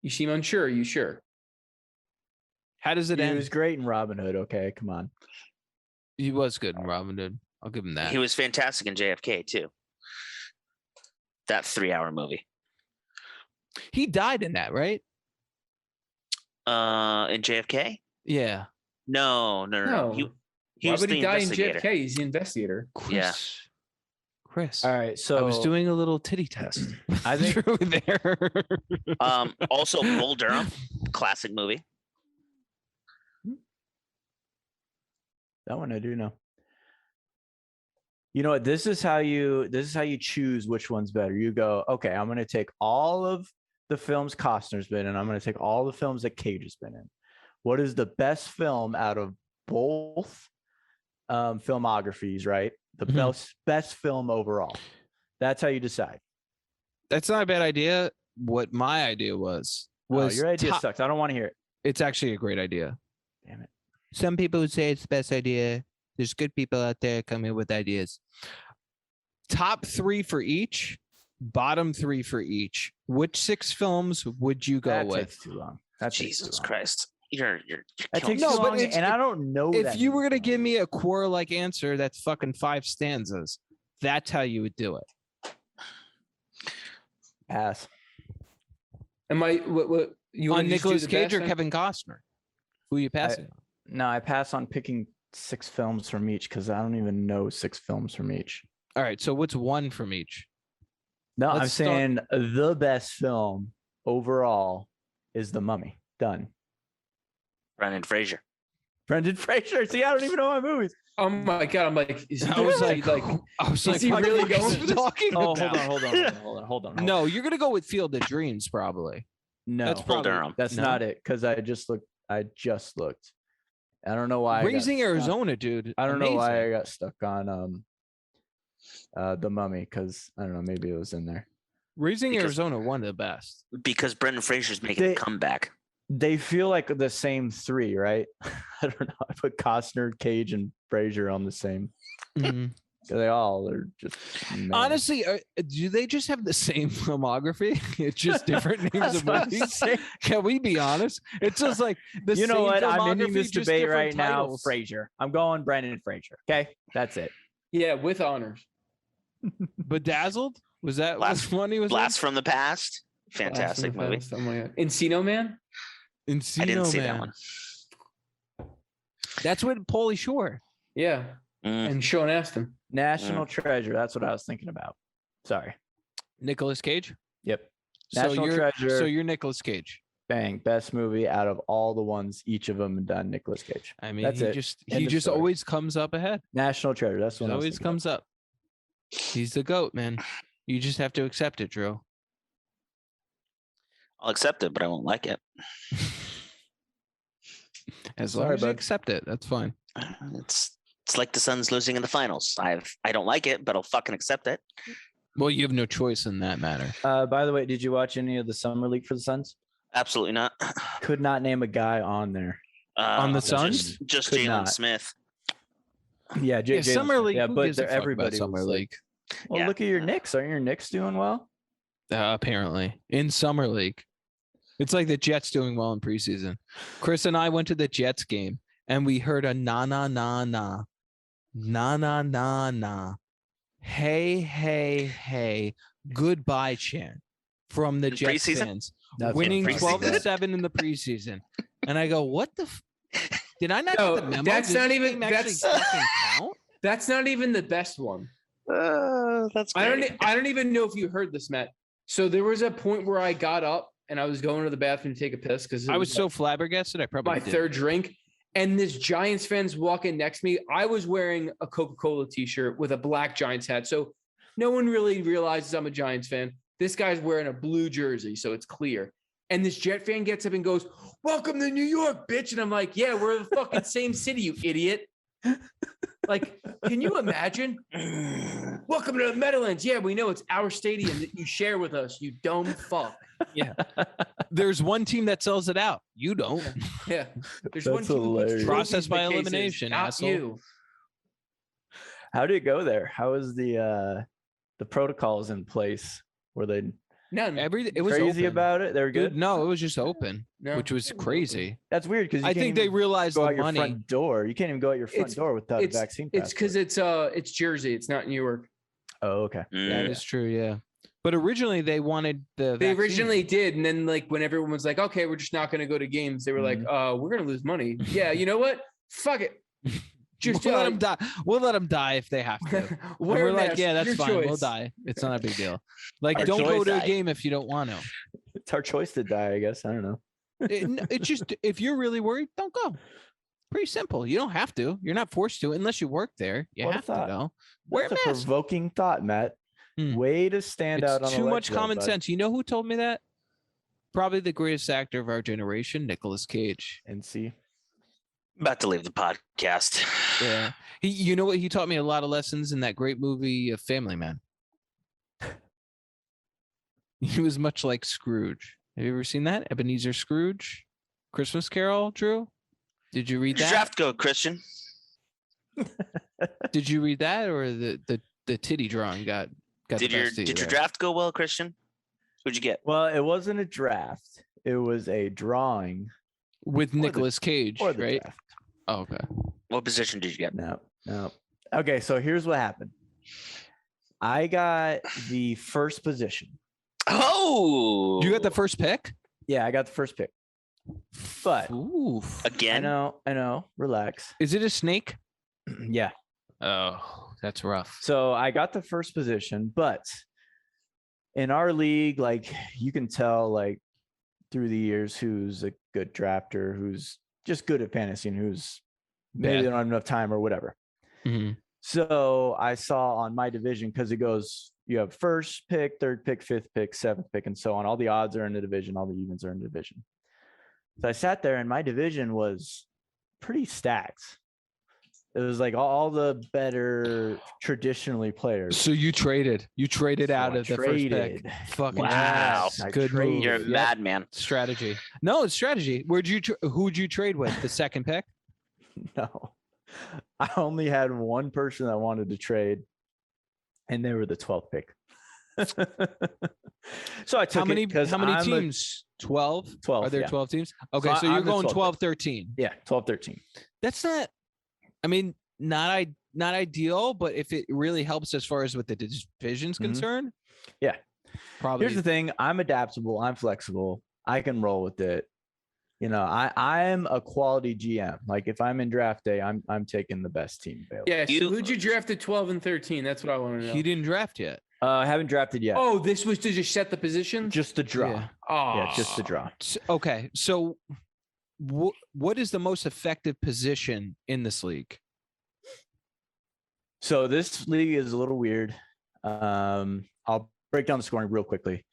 D: You seem unsure. Are you sure?
A: How does it
B: He
A: end?
B: was great in Robin Hood. Okay, come on.
A: He was good in Robin Hood. I'll give him that.
C: He was fantastic in JFK too. That 3-hour movie.
A: He died in that, right?
C: In JFK?
A: Yeah.
C: No. He
D: Why
C: was
D: would
C: the
D: he die in
C: investigator.
D: JFK? He's the investigator.
A: Chris.
B: All right, so
A: I was doing a little titty test.
B: I think-
A: Drew there.
C: Also Bull Durham, classic movie.
B: that one I do know. You know what? This is how you choose which one's better. You go, okay, I'm gonna take all of the films Costner's been in. I'm gonna take all the films that Cage has been in. What is the best film out of both filmographies, right? The
A: Mhm.
B: best film overall. That's how you decide.
A: That's not a bad idea. What my idea was
B: Your idea
A: top-
B: sucks. I don't want to hear it.
A: It's actually a great idea.
B: Damn it.
A: Some people would say it's the best idea. There's good people out there coming with ideas. Top 3 for each, bottom 3 for each. Which 6 films would you go
B: That
A: with?
B: takes too long. That takes too
C: Jesus
B: long.
C: Christ. You're
B: That
C: killing
B: takes
A: No,
B: too
C: me.
A: but
B: long,
A: it's-
B: and I don't know.
A: If
B: that
A: you were
B: movie.
A: gonna give me a core-like answer, that's fucking 5 stanzas. That's how you would do it.
B: pass.
D: Am I what you
A: On
D: wanna just do
A: Nicolas
D: the
A: Cage
D: best
A: or
D: then?
A: Kevin Costner? Who are you passing?
B: No, I pass on picking 6 films from each because I don't even know 6 films from each.
A: All right, so what's 1 from each?
B: No, I'm
A: Let's start-
B: saying the best film overall is The Mummy. Done.
C: Brendan Fraser.
B: Brendan Fraser. See, I don't even know my movies.
D: Oh my God. I'm like, is he
A: I was like,
D: like
A: I was
D: is
A: like,
D: he
A: what
D: really
A: the fuck
D: going
A: is
D: for
A: he
D: this?
A: talking
B: Oh,
A: about?
B: hold on.
A: No, you're gonna go with Field of Dreams, probably.
B: No,
A: That's
C: Bull
A: probably
C: Durham.
B: that's
A: no.
B: not it. Because I just looked. I don't know why. I got
A: Raising
B: stuck.
A: Arizona, dude.
B: I don't know why I
A: amazing.
B: got stuck on The Mummy because I don't know. Maybe it was in there.
A: Raising
C: Because-
A: Arizona, one of the best.
C: Because Brendan Fraser's making
B: They-
C: a comeback.
B: They feel like the same 3, right? I don't know. I put Costner, Cage, and Fraser on the same.
A: Mhm.
B: They all are just meh.
A: Honestly, do they just have the same filmography? It's just different names
B: That's
A: of
B: what I'm
A: movies.
B: saying.
A: Can we be honest? It's just like the
B: You know
A: same
B: what? I'm ending
A: filmography,
B: this
A: just
B: debate
A: different
B: right now.
A: titles.
B: Fraser. I'm going Brendan Fraser. Okay, that's it.
D: yeah, with honors.
A: Bedazzled? Was that
C: Blast-
A: which one he was
C: Blast from the Past. Fantastic
D: Blast
C: movie.
D: from the Past. Oh my God. Encino Man?
A: in?
C: I didn't see that
A: Man.
C: one.
A: That's with Pauly Shore.
D: Yeah.
C: Mm.
D: And Sean Astin.
B: National Treasure. That's what I was thinking about. Sorry.
A: Nicolas Cage.
B: Yep.
A: So
B: National
A: you're
B: Treasure.
A: so you're Nicolas Cage.
B: Bang. Best movie out of all the ones. Each of them done. Nicolas Cage.
A: I mean,
B: That's
A: he
B: it.
A: just
B: End
A: he
B: of
A: just
B: story.
A: always comes up ahead.
B: National Treasure. That's
A: He
B: what I was
A: always
B: thinking of.
A: comes up. He's the GOAT, man. You just have to accept it, Drew.
C: I'll accept it, but I won't like it.
A: As long
B: Sorry,
A: as you
B: bud.
A: accept it, that's fine.
C: It's like the Suns losing in the finals. I don't like it, but I'll fucking accept it.
A: Well, you have no choice in that matter.
B: By the way, did you watch any of the summer league for the Suns?
C: Absolutely not.
B: Could not name a guy on there.
A: On the Suns?
C: Just
B: Could
C: Jalen
B: not.
C: Smith.
B: Yeah,
A: Yeah,
B: Jalen
A: summer
B: Smith.
A: league.
B: Yeah,
A: who
B: but
A: gives a fuck about
B: everybody
A: summer
B: was like,
A: league.
B: well,
C: Yeah.
B: look at your Knicks. Aren't your Knicks doing well?
A: Apparently, in summer league, it's like the Jets doing well in preseason. Chris and I went to the Jets game, and we heard a na na na na, na na na na, hey hey hey, goodbye chant from the
C: In
A: Jets
C: preseason?
A: fans,
B: That's
A: winning
C: what I'm talking
A: 12-7 in the preseason. And I go, what the? Did I not
D: No,
A: get the memo?
D: that's
A: Does
D: not
A: this
D: even-
A: game actually
D: that's-
A: fucking count?
D: That's not even the best one.
C: That's great.
D: I don't even know if you heard this, Matt. So there was a point where I got up and I was going to the bathroom to take a piss because
A: I was so flabbergasted. I probably
D: my
A: did.
D: third drink. And this Giants fan's walking next to me. I was wearing a Coca-Cola t-shirt with a black Giants hat. So no one really realizes I'm a Giants fan. This guy's wearing a blue jersey, so it's clear. And this Jet fan gets up and goes, "Welcome to New York, bitch." And I'm like, yeah, we're the fucking same city, you idiot. Like, can you imagine? Welcome to the Meadowlands. Yeah, we know it's our stadium that you share with us, you dumb fuck.
A: There's one team that sells it out. You don't.
D: Yeah. There's
B: That's
D: one team who puts
B: hilarious.
A: Process
D: trophies in
A: by
D: the cases,
A: elimination,
D: not
A: asshole.
D: you.
B: How did it go there? How was the protocols in place? Were they
D: None.
A: It was
B: crazy
A: open.
B: about it? They were good.
A: No, it was just open,
D: No.
A: which was crazy.
B: That's weird because
A: I think they realized
B: go
A: the
B: out your
A: money.
B: front door. You can't even go out your front
D: It's-
B: door without a
D: it's-
B: vaccine.
D: It's because it's Jersey. It's not New York.
B: Oh, okay.
A: That
C: Mm.
A: is true, yeah. But originally they wanted the.
D: They
A: vaccine.
D: originally did, and then like when everyone was like, "Okay, we're just not going to go to games," they were like, "We're going to lose money." Yeah, you know what? Fuck it. Just
A: we'll let them die. We'll let them die if they have to. And
D: wear
A: we're
D: a
A: like,
D: mask,
A: yeah, that's
D: your
A: fine. We'll
D: choice.
A: die. It's not a big deal. Like,
B: Our
A: don't go
B: choice.
A: to a game if you don't want to.
B: It's our choice to die, I guess. I don't know.
A: It's just if you're really worried, don't go. Pretty simple. You don't have to. You're not forced to unless you work there. You
B: What a
A: have to
B: thought.
A: go. Wear
B: That's
A: a
B: a
A: mask.
B: provoking thought, Matt.
A: Hmm.
B: Way to stand out on
A: It's
B: a
A: too
B: ledge
A: much
B: there,
A: common
B: bud.
A: sense. You know who told me that? Probably the greatest actor of our generation, Nicolas Cage.
B: And see,
C: About to leave the podcast.
A: Yeah. You know what? He taught me a lot of lessons in that great movie, Family Man. He was much like Scrooge. Have you ever seen that? Ebenezer Scrooge? Christmas Carol, Drew? Did you read
C: Where'd your
A: that?
C: draft go, Christian?
A: Did you read that or the titty drawing got
C: Did
A: the
C: your
A: best of you there?
C: draft go well, Christian? Who'd you get?
B: well, it wasn't a draft. It was a drawing
A: with
B: the-
A: Nicolas Cage,
B: for the
A: right?
B: draft.
A: Oh, okay.
C: What position did you get?
B: No. Okay, so here's what happened. I got the first position.
C: Oh,
A: You got the first pick?
B: Yeah, I got the first pick. But
A: Oof.
C: again.
B: I know. Relax.
A: Is it a snake?
B: Yeah.
A: Oh, that's rough.
B: So I got the first position, but in our league, like you can tell, like through the years, who's a good drafter, who's just good at fantasy, and who's maybe
A: Bad.
B: they don't have enough time or whatever.
A: Mhm.
B: So I saw on my division, because it goes, you have first pick, third pick, fifth pick, seventh pick, and so on. All the odds are in the division, all the evens are in the division. So I sat there and my division was pretty stacked. It was like all the better traditionally players.
A: So you traded. You traded
B: So
A: out
B: I
A: of the first pick.
B: traded.
A: Fucking
C: Wow.
A: genius.
B: I
A: Good
B: traded.
A: move.
C: You're a
A: Yep.
C: madman.
A: Strategy. No, it's strategy. Who'd you trade with? The second pick?
B: No, I only had one person that wanted to trade, and they were the 12th pick. So I took
A: How many
B: because
A: teams? 12?
B: 12.
A: Are there
B: yeah.
A: 12 teams? Okay, so
B: I'm
A: you're
B: the
A: going
B: 12th.
A: 12, 13.
B: Yeah, 12, 13.
A: That's not, I mean, not ideal, but if it really helps as far as what the division's
B: Mhm.
A: concerned.
B: Yeah.
A: Probably.
B: Here's the thing: I'm adaptable. I'm flexible. I can roll with it. You know, I'm a quality GM. Like if I'm in draft day, I'm taking the best team available.
D: Yeah. So
C: You-
D: who'd you draft at 12 and 13? That's what I want to know.
A: He didn't draft yet.
B: I haven't drafted yet.
D: Oh, this was to just set the position?
B: Just the draw.
A: Yeah.
D: Oh,
B: Yeah, just the draw.
A: Okay, so what is the most effective position in this league?
B: So this league is a little weird I'll break down the scoring real quickly.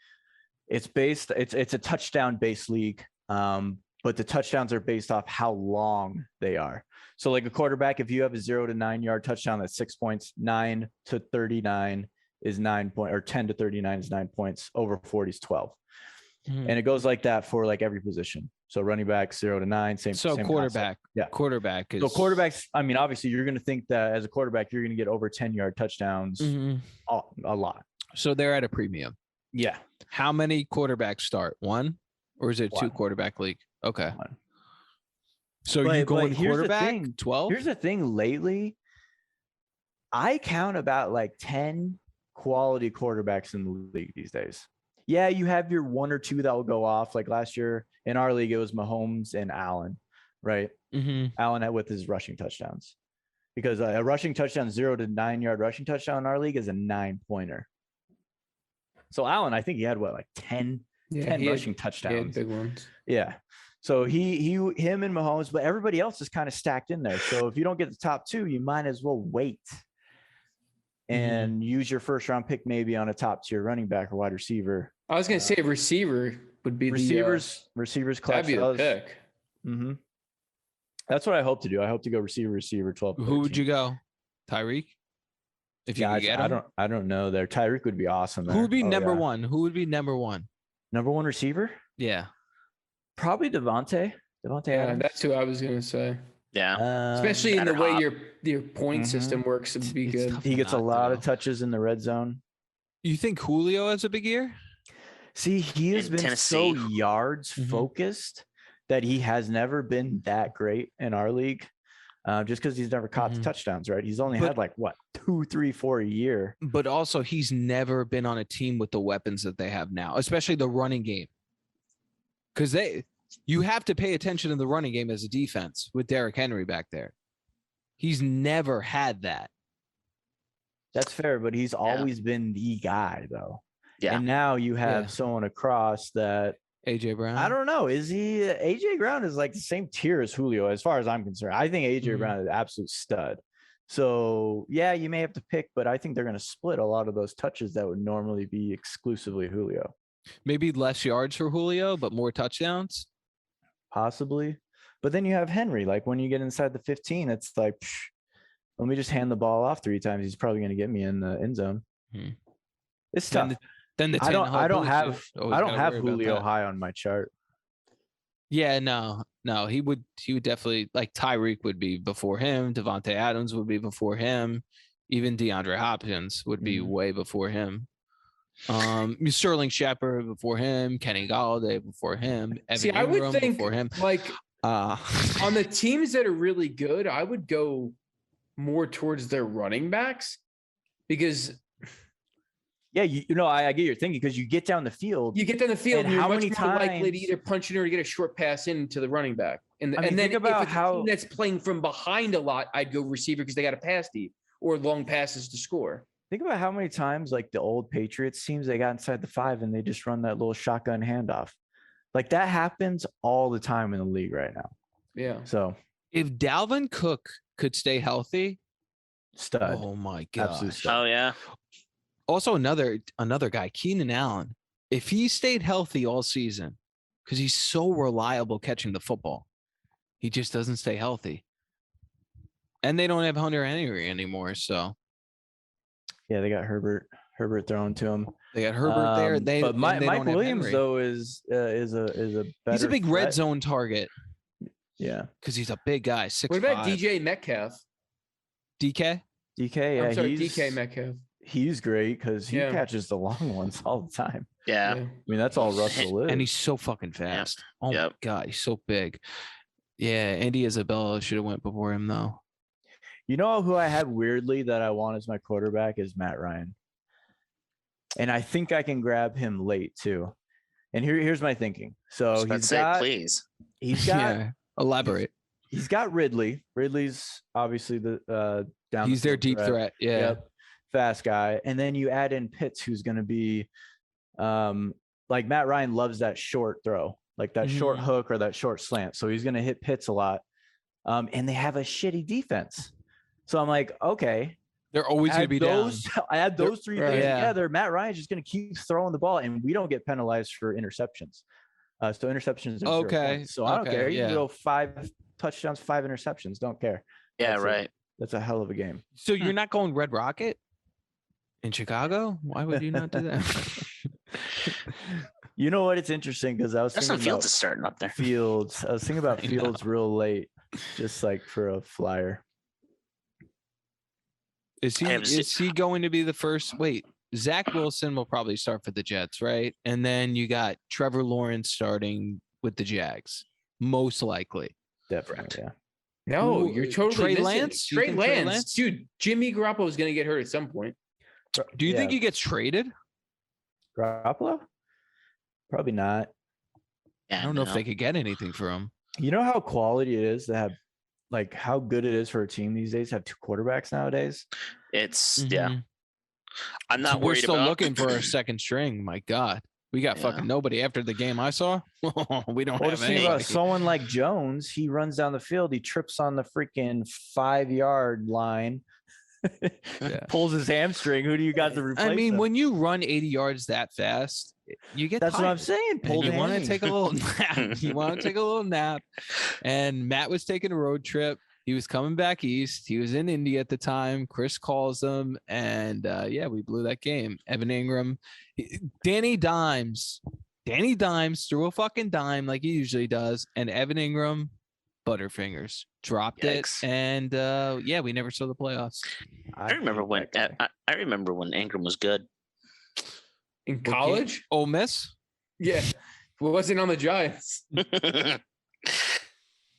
B: It's a touchdown based league. But the touchdowns are based off how long they are. So like a quarterback, if you have a 0 to 9 yard touchdown, that's 6 points. 9 to 39 is 9 points, or 10 to 39 is 9 points. Over 40 is 12. And it goes like that for like every position. So running back 0 to 9, same.
A: So
B: same
A: quarterback,
B: concept. Yeah.
A: quarterback is.
B: So quarterbacks, I mean, obviously you're going to think that as a quarterback, you're going to get over 10-yard touchdowns a lot.
A: So they're at a premium.
B: Yeah.
A: How many quarterbacks start? One? Or is it
B: One.
A: 2 quarterback league? Okay.
B: One.
A: So
B: But-
A: you going
B: but here's the
A: quarterback
B: thing.
A: 12?
B: Here's the thing lately, I count about like 10 quality quarterbacks in the league these days. Yeah, you have your 1 or 2 that will go off. Like last year in our league, it was Mahomes and Allen, right? Allen with his rushing touchdowns. Because a rushing touchdown, 0 to 9 yard rushing touchdown in our league is a 9-pointer. So Allen, I think he had like 10 rushing touchdowns.
D: He had big ones.
B: Yeah. So him and Mahomes, but everybody else is kind of stacked in there. So if you don't get the top 2, you might as well wait and use your first round pick maybe on a top tier running back or wide receiver.
D: I was gonna say receiver would be
B: receivers clutch.
D: that'd be the pick.
B: That's what I hope to do. I hope to go receiver 12.
A: Who would you go? Tyreek? If you could get him?
B: I don't know there. Tyreek would be awesome.
A: Who would be number
B: yeah.
A: 1? Who would be number 1?
B: Number 1 receiver?
A: Yeah.
B: Probably Devontae.
D: Yeah,
B: Adams.
D: that's who I was gonna say.
C: Yeah.
D: Especially in the
C: better
D: way
C: hop.
D: your point system works, it'd be
A: It's
D: good.
A: tough.
B: He gets a
A: Not
B: lot
A: to
B: of touches in the red zone.
A: You think Julio has a big year?
B: See, he has
C: In
B: been so
C: Tennessee.
B: yards focused that he has never been that great in our league. Just because he's never caught the touchdowns, right? He's only had like what 2, 3, 4 a year.
A: But also he's never been on a team with the weapons that they have now, especially the running game. Because you have to pay attention to the running game as a defense with Derrick Henry back there. He's never had that.
B: That's fair, but he's always been the guy, though.
C: Yeah.
B: And now you have someone across that.
A: AJ Brown.
B: I don't know. Is he AJ Brown is like the same tier as Julio, as far as I'm concerned. I think AJ Brown is an absolute stud. So yeah, you may have to pick, but I think they're going to split a lot of those touches that would normally be exclusively Julio.
A: Maybe less yards for Julio, but more touchdowns.
B: Possibly. But then you have Henry. Like when you get inside the 15, it's like, let me just hand the ball off 3 times. He's probably going to get me in the end zone. It's tough.
A: Then the
B: I don't have
A: Julio
B: Julio high on my chart.
A: Yeah, no, he would definitely, like, Tyreek would be before him. Devontae Adams would be before him. Even DeAndre Hopkins would be way before him. Sterling Shepard before him. Kenny Galladay before him. Evan
D: I would
A: Ingram
D: think
A: before him.
D: like on the teams that are really good, I would go more towards their running backs because
B: yeah, you know, I get your thinking because you get down the field.
D: And
B: And
D: you're
B: how
D: much
B: many
D: more likely to
B: times-
D: either punch in or to get a short pass into the running back. And
B: I mean,
D: then
B: think about
D: if it's a
B: how-
D: team that's playing from behind a lot, I'd go receiver because they got a pass deep or long passes to score.
B: Think about how many times like the old Patriots teams, they got inside the 5 and they just run that little shotgun handoff. Like that happens all the time in the league right now.
D: Yeah.
B: So
A: If Dalvin Cook could stay healthy,
B: stud.
A: oh my god!
B: Absolute stud.
C: Oh yeah.
A: Also, another guy, Keenan Allen. If he stayed healthy all season, because he's so reliable catching the football, he just doesn't stay healthy. And they don't have Hunter Henry anymore, so
B: Yeah, they got Herbert throwing to him.
A: they got Herbert there.
B: But
A: they
B: Mike
A: don't have
B: Williams
A: Henry.
B: though is a better
A: He's a big red
B: threat.
A: zone target
B: Yeah,
A: because he's a big guy. 6'5".
D: What about DJ Metcalf?
A: DK?
B: DK. Yeah,
D: I'm sorry, DK Metcalf.
B: He's great because he
D: Yeah.
B: catches the long ones all the time.
C: Yeah.
B: I mean, that's all Russell is.
A: And he's so fucking fast. Oh
C: Yep.
A: my god, he's so big. Yeah, Andy Isabella should have went before him though.
B: You know who I had weirdly that I want as my quarterback is Matt Ryan. And I think I can grab him late too. And here's my thinking. So
C: Please.
B: he's got
A: Yeah, elaborate.
B: he's got Ridley. Ridley's obviously the down.
A: He's
B: the
A: their
B: field
A: deep threat. Yeah.
B: Yep. Fast guy. And then you add in Pitts, who's going to be like Matt Ryan loves that short throw, like that short hook or that short slant. So he's going to hit Pitts a lot. And they have a shitty defense. So I'm like, okay,
A: They're always going to be down.
B: I had those three
D: Right.
B: things
A: Yeah.
B: together. Matt Ryan's just going to keep throwing the ball, and we don't get penalized for interceptions. So interceptions are 0
A: Okay,
B: points. So I don't
A: okay,
B: care. You
A: yeah.
B: can go 5 touchdowns, 5 interceptions. Don't care.
C: Yeah,
B: That's
C: right.
B: That's a hell of a game.
A: So you're not going Red Rocket in Chicago? Why would you not do that?
B: You know what? It's interesting because I was
C: Justin
B: thinking
C: Fields
B: about
C: is starting up there.
B: Fields. I was thinking about
A: I know.
B: Fields real late, just like for a flyer.
A: Is he going to be the first? Wait, Zach Wilson will probably start for the Jets, right? And then you got Trevor Lawrence starting with the Jags, most likely.
B: Definitely, yeah.
D: No,
A: Who-
D: you're totally
A: Trey
D: missing.
A: Lance? You
D: Trey
A: think Trey
D: Lance,
A: Lance?
D: dude. Jimmy Garoppolo is gonna get hurt at some point.
A: Do you think
B: Yeah.
A: he gets traded?
B: Garoppolo? Probably not.
C: Yeah,
A: I don't know if they could get anything for him.
B: You know how quality it is to have, like, how good it is for a team these days to have 2 quarterbacks nowadays.
C: It's yeah.
A: Mhm.
C: I'm not
A: We're
C: worried
A: still
C: about
A: looking for our second string. My God, we got
C: Yeah.
A: fucking nobody after the game I saw. We don't
B: Well,
A: have
B: just think about
A: anybody.
B: someone like Jones. He runs down the field. He trips on the freaking 5-yard line,
A: Yeah.
B: pulls his hamstring. Who do you got to replace
A: I mean,
B: him?
A: when you run 80 yards that fast, you get
B: That's what I'm
A: tired.
B: saying.
A: And
B: Pulled
A: you want to
B: hammy.
A: take a little nap. You want to take a little nap. And Matt was taking a road trip. He was coming back east. He was in India at the time. Chris calls him, and yeah, we blew that game. Evan Ingram, Danny Dimes threw a fucking dime like he usually does, and Evan Ingram, butterfingers, dropped
C: Yikes.
A: it, and yeah, we never saw the playoffs.
C: I remember
B: hate
C: when
B: that guy.
C: I remember when Ingram was good.
D: In
A: What game?
D: college?
A: Ole Miss.
D: Yeah. Well, wasn't on the Giants.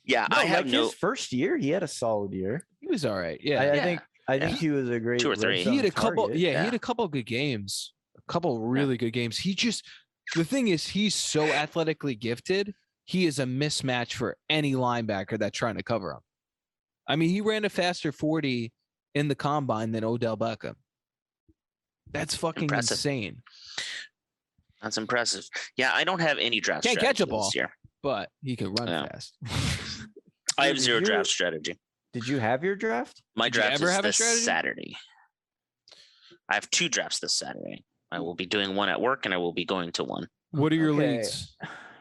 C: Yeah,
B: No,
C: I have
B: like
C: no.
B: his first year, he had a solid year.
A: He was all right. Yeah,
B: I
C: Yeah.
B: think
C: Yeah.
B: he was a great
C: 2 or
B: red
C: 3.
A: he had
B: zone
A: a couple.
B: target.
A: Yeah, he
C: Yeah.
A: had a couple good games. A couple really good games. The thing is, he's so athletically gifted. He is a mismatch for any linebacker that's trying to cover him. I mean, he ran a faster 40 in the combine than Odell Beckham. That's fucking
C: Impressive.
A: insane.
C: That's impressive. Yeah, I don't have any draft
A: Can't catch a
C: strategy
A: ball.
C: this year.
A: But he could run
C: Yeah.
A: fast.
C: I have
B: Did
C: 0
B: you-
C: draft strategy.
B: Did you have your draft?
C: My
A: Did you
C: draft
A: ever
C: is
A: have a
C: this
A: strategy?
C: Saturday. I have 2 drafts this Saturday. I will be doing one at work, and I will be going to one.
A: What are your
B: Okay.
A: leagues?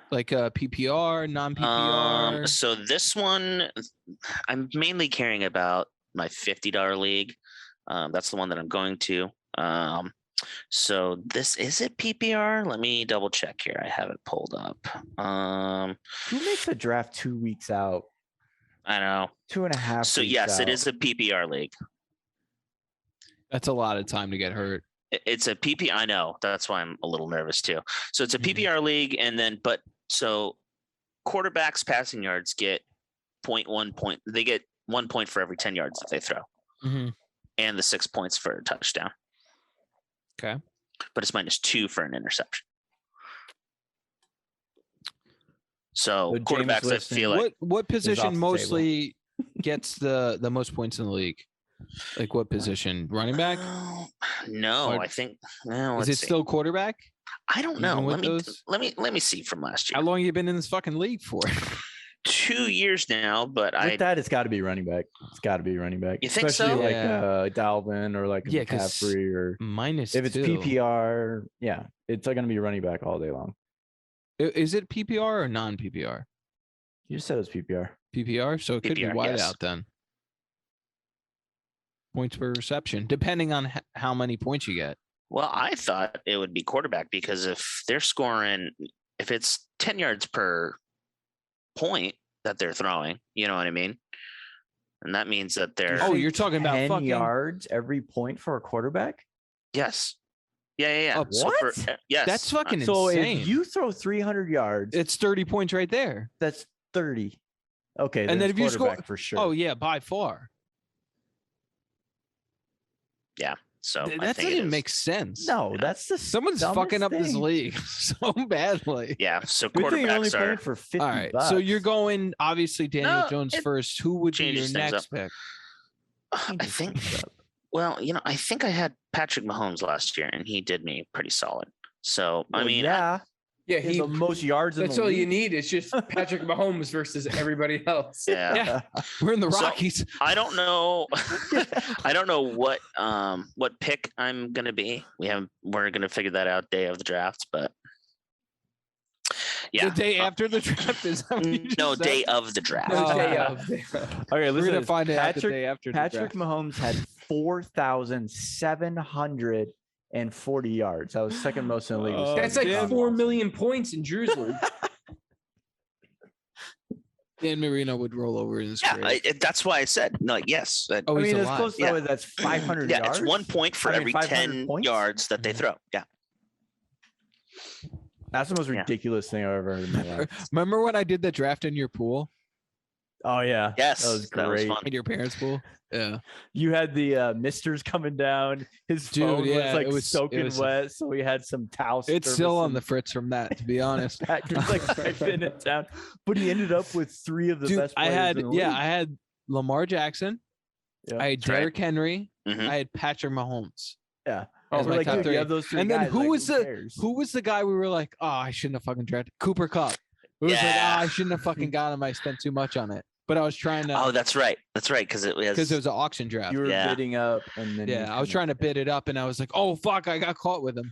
A: Like PPR, non-PPR?
C: So this one, I'm mainly caring about my $50 league. That's the one that I'm going to. So this is it PPR. Let me double check here. I have it pulled up.
B: Who makes a draft 2 weeks out?
C: I know.
B: 2.5.
C: So
B: weeks
C: yes, it
B: out?
C: is a PPR league.
A: That's a lot of time to get hurt.
C: It's a PP. I know. That's why I'm a little nervous too. So it's a
A: Mhm.
C: PPR league, and then so quarterbacks passing yards get 0.1 point. They get 1 point for every 10 yards that they throw,
A: Mhm.
C: and the 6 points for a touchdown.
A: Okay.
C: But it's -2 for an interception. So
B: So James
C: quarterbacks, I
B: Winston-
C: feel like
A: What
B: off the
A: position
B: table.
A: mostly gets the most points in the league? Like what position? Running back?
C: No,
A: Or-
C: I think. Well,
A: Is
C: let's
A: it
C: see.
A: still quarterback?
C: I don't
A: even
C: know.
A: with
C: Let me
A: those?
C: let me see from last year.
A: How long you been in this fucking league for?
C: 2 years now, but
B: With
C: I
B: that, it's got to be running back. It's got to be running back.
C: You think
B: Especially
C: so?
B: like
A: Yeah.
B: Dalvin or like a
A: Yeah, 'cause
B: McCaffrey or
A: Minus
B: if it's
A: 2.
B: PPR, yeah, it's going to be running back all day long.
A: Is it PPR or non-PPR?
B: You just said it was PPR.
A: PPR, so it could be
C: PPR,
A: wide
C: yes.
A: out then. Points per reception, depending on how many points you get.
C: well, I thought it would be quarterback because if they're scoring, if it's 10 yards per point that they're throwing, you know what I mean? And that means that they're
A: Oh, you're talking about
B: 10
A: fucking-
B: yards every point for a quarterback?
C: yes. Yeah.
A: What?
C: Yes.
A: That's fucking
B: So
A: insane.
B: if you throw 300 yards,
A: It's 30 points right there.
B: that's 30. Okay,
A: And then
B: it's
A: if you score-
B: quarterback for sure.
A: Oh yeah, by far.
C: So I
A: That
C: think
A: doesn't
C: it
A: even
C: is.
A: make sense.
B: No, that's the
A: Someone's
B: dumbest
A: fucking up this
B: thing.
A: league so badly.
C: Yeah. So
B: Good thing you're only
C: quarterbacks
B: playing
C: are.
B: for 50
A: All right,
B: bucks.
A: so you're going obviously Daniel
C: No,
A: Jones
C: it
A: first. Who would be your
C: changes things
A: next pick?
C: I think. Well, I think I had Patrick Mahomes last year, and he did me pretty solid. So I
B: Well,
C: mean,
B: yeah,
D: Yeah,
B: He has the most yards in
D: That's
B: the
D: all
B: league.
D: you need. It's just Patrick Mahomes versus everybody else.
C: Yeah.
A: Yeah, we're in the
C: So,
A: Rockies.
C: I don't know. I don't know what pick I'm gonna be. We're gonna figure that out day of the draft, but yeah.
A: The day after the draft is that what you just
C: No,
A: said?
C: day of the draft.
D: No,
A: Oh,
D: day
A: okay.
D: of.
B: Okay,
A: We're
B: listen.
A: gonna find it out the day after the
B: Patrick
A: draft.
B: Mahomes had 4,740 yards. That was second most in the league.
A: Oh,
D: That's like
A: Dan-
D: 4 million points in Drew's league.
A: Dan Marino would roll over in his grave.
C: That's why I said no. Yes.
A: Oh,
B: I
A: he's
B: mean, it's
A: alive.
B: close to
C: Yeah.
B: that's 500
C: Yeah,
B: yards.
C: it's 1 point for
B: I mean,
C: every
B: 500
C: 10
B: points?
C: yards that they throw. Yeah.
B: That's the most
C: Yeah.
B: ridiculous thing I've ever heard in my life.
A: Remember when I did the draft in your pool,
B: Oh yeah,
C: Yes.
B: that was great.
C: fun.
A: in your parents' pool? Yeah.
B: You had the misters coming down. His
A: Dude,
B: phone
A: yeah,
B: was like
A: it was-
B: soaking
A: it was-
B: wet, so he had some towel.
A: It's still on the fritz from that, to be honest.
B: Patrick's like wiping it down, but he ended up with 3 of the
A: Dude,
B: best.
A: I
B: players
A: had
B: in the league.
A: I had Lamar Jackson,
B: Yeah.
A: I had
C: That's right.
A: Derrick Henry,
C: Mhm.
A: I had Patrick Mahomes.
B: Yeah.
A: That was
B: We're
A: my
B: like,
A: top
B: dude,
A: three.
B: you have those 3
A: And then
B: guys,
A: who
B: like,
A: was
B: cares?
A: Who was the guy we were like, oh, I shouldn't have fucking drafted Cooper Cup? It was like,
C: Yeah.
A: I shouldn't have fucking got him. I spent too much on it. But I was trying to,
C: Oh, that's right. That's right. Because it was
A: because it was an auction draft.
B: You were
C: Yeah.
B: bidding up, and then
A: Yeah, I was trying to bid it up, and I was like, "Oh fuck, I got caught with him."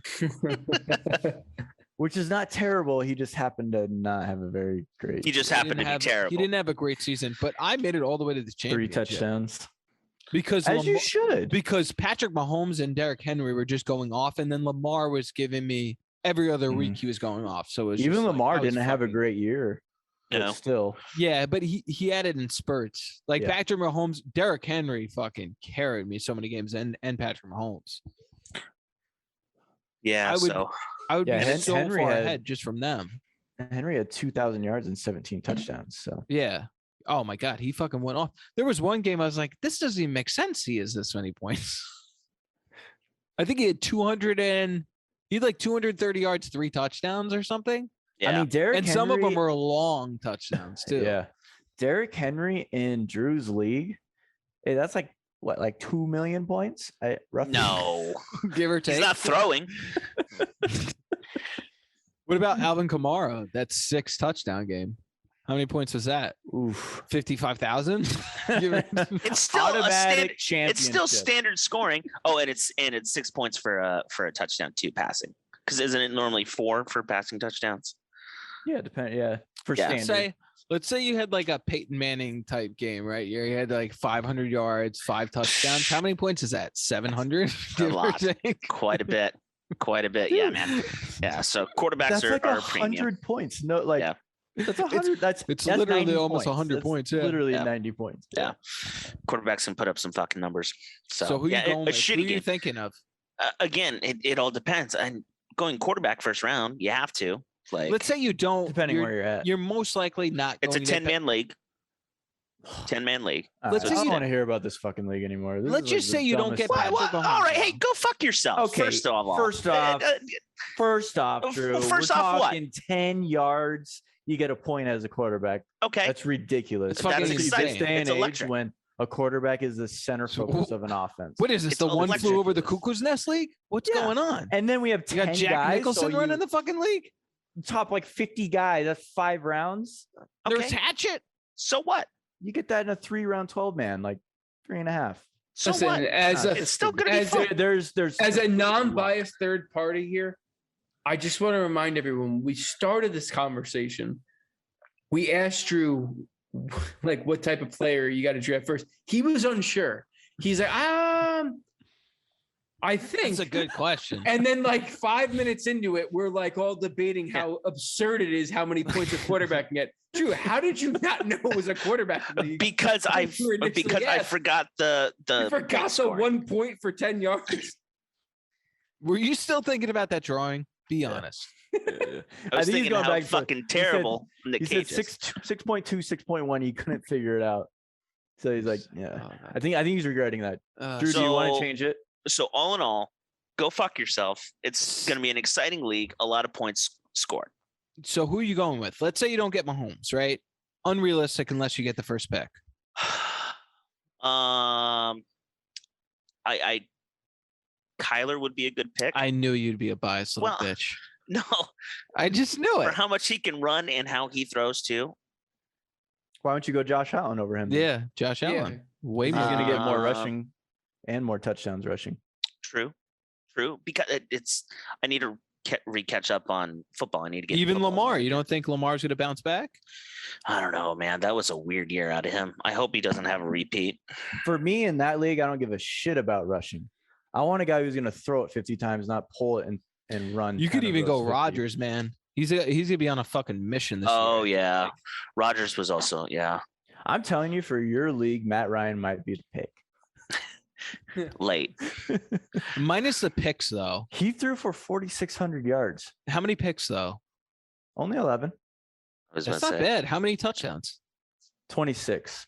B: which is not terrible. He just happened to not have a very great
C: he just
A: He
C: happened to
A: didn't
C: be
A: have-
C: terrible.
A: He didn't have a great season, but I made it all the way to the
B: 3
A: championship
B: touchdowns.
A: because
B: As you
A: Lamar-
B: should.
A: because Patrick Mahomes and Derrick Henry were just going off, and then Lamar was giving me every other week he was going off. So it was
B: Even
A: just like,
B: Lamar
A: I was
B: didn't have a
A: fucking-
B: great year.
C: You
B: But
C: know?
B: still,
A: Yeah, but he had it in spurts. Like
B: Yeah.
A: Patrick Mahomes, Derrick Henry fucking carried me so many games, and Patrick Mahomes.
C: Yeah.
A: I would-
C: So
A: I would
B: Yeah,
A: be so
B: Henry
A: far
B: had-
A: ahead just from them.
B: Henry had 2,000 yards and 17 touchdowns. So
A: Yeah. Oh my God, he fucking went off. There was one game I was like, this doesn't even make sense. He has this many points. I think he had 230 yards, 3 touchdowns or something.
C: yeah.
B: I mean, Derrick
A: And
B: Henry,
A: some of them were long touchdowns too.
B: Yeah, Derrick Henry in Drew's league, that's like what, like 2 million points? Roughly.
C: no,
A: Give or take.
C: he's not throwing.
A: What about Alvin Kamara? That 6 touchdown game. How many points was that?
B: Oof.
A: 55,000.
C: It's still
B: Automatic
C: it's still
B: championship.
C: standard scoring. Oh, and it's 6 points for a touchdown, 2 passing. Because isn't it normally 4 for passing touchdowns?
B: Yeah, depend. Yeah, for
C: Yeah.
B: standard.
A: Let's say you had like a Peyton Manning type game, right? You had like 500 yards, 5 touchdowns. How many points is that? 700?
C: A lot. Quite a bit. Quite a bit. Yeah,
B: Dude.
C: man. Yeah. So quarterbacks
B: That's like
C: are premium.
B: 100 points. No, like
C: Yeah.
B: that's 100. That's
A: It's
B: that's
A: literally
B: 90
A: almost 100
B: That's
A: points, yeah.
B: literally
C: Yeah.
B: 90 points.
C: Yeah. Quarterbacks can put up some fucking numbers. So,
A: So who
C: yeah,
A: you going
C: a
A: with? Who
C: shitty
A: are you
C: game.
A: thinking of?
C: Again, it all depends. And going quarterback first round, you have to. Like,
A: Let's say you don't.
B: Depending
A: you're,
B: where you're at.
A: You're most likely not.
C: it's a
A: going to get
C: 10-man league. 10-man league.
A: let's
B: I
A: say
B: don't
A: you-
B: want to hear about this fucking league anymore. This
A: Let's
B: is, like,
A: just
B: the
A: say you don't
B: dumbest
A: get
B: thing.
A: Patrick
C: All
A: Mahomes.
C: right, hey, go fuck yourself.
B: Okay,
C: First of all,
B: first off, First off,
C: Well,
B: Drew,
C: first
B: we're
C: off what?
B: talking 10 yards. You get a point as a quarterback.
C: okay.
B: That's ridiculous.
A: It's fucking
B: Especially
A: insane.
B: this day and
C: It's
B: age
C: electric.
B: when a quarterback is the center
A: So
B: focus of an offense.
A: What is this?
C: It's
A: The one
C: electric.
A: flew over the cuckoo's nest league? What's
B: Yeah.
A: going on?
B: And then we have
A: You
B: 10
A: got Jack
B: guys.
A: Nicholson
B: so
A: running
B: you
A: the fucking league.
B: top like 50 guys. That's 5 rounds.
A: There's
C: Okay.
A: Hatchet.
C: So what?
B: You get that in a 3-round 12 man, like 3.5.
C: So
D: Listen,
C: what?
D: as a
C: It's still gonna be
D: as
C: fun.
D: a,
B: There's
D: as a non-biased third party here, I just want to remind everyone when we started this conversation, we asked Drew like what type of player you got to draft first. He was unsure. He's like, I think
A: That's a good question.
D: And then like 5 minutes into it, we're like all debating how absurd it is how many points a quarterback can get. Drew, how did you not know it was a quarterback league?
C: Because I
D: You initially asked.
C: forgot the
D: You forgot the
C: scoring.
D: 1 point for 10 yards.
A: Were you still thinking about that drawing? Be honest.
C: I
B: I
C: was
B: think he's
C: thinking
B: going
C: how
B: back to-
C: fucking
B: he said-
C: terrible Nick
B: He
C: Cage
B: said
C: is.
B: 6.2, 6.1. He couldn't figure it out. So he's like, yeah.
A: Oh, God.
B: I think he's regretting that.
A: Uh,
B: Drew, do you want
C: so-
B: to change it?
C: So all in all, go fuck yourself. It's going to be an exciting league. A lot of points scored.
A: so who are you going with? Let's say you don't get Mahomes, right? Unrealistic unless you get the first pick.
C: I Kyler would be a good pick.
A: I knew you'd be a biased little
C: Well,
A: bitch.
C: No,
A: I just knew
C: for
A: it.
C: how much he can run and how he throws too.
B: Why don't you go Josh Allen over him? then?
A: Yeah, Josh
D: Yeah.
A: Allen. Way
B: He's
A: more.
B: going to get more
C: Um,
B: rushing and more touchdowns rushing.
C: True. Because it's I need to catch up on football. I need to get
A: Even
C: football
A: Lamar.
C: more.
A: You don't think Lamar's going to bounce back?
C: I don't know, man. That was a weird year out of him. I hope he doesn't have a repeat.
B: For me in that league, I don't give a shit about rushing. I want a guy who's going to throw it 50 times, not pull it and run.
A: You could
B: 10 of
A: even go
B: those 50.
A: Rodgers, man. He's gonna be on a fucking mission this year.
C: Oh yeah, Rodgers was also
B: I'm telling you, for your league, Matt Ryan might be the
C: late.
B: pick.
A: Minus the picks though.
B: He threw for 4,600 yards.
A: How many picks though?
B: Only 11.
C: I was
A: That's
C: about
A: not
C: to say.
A: bad. How many touchdowns?
B: 26.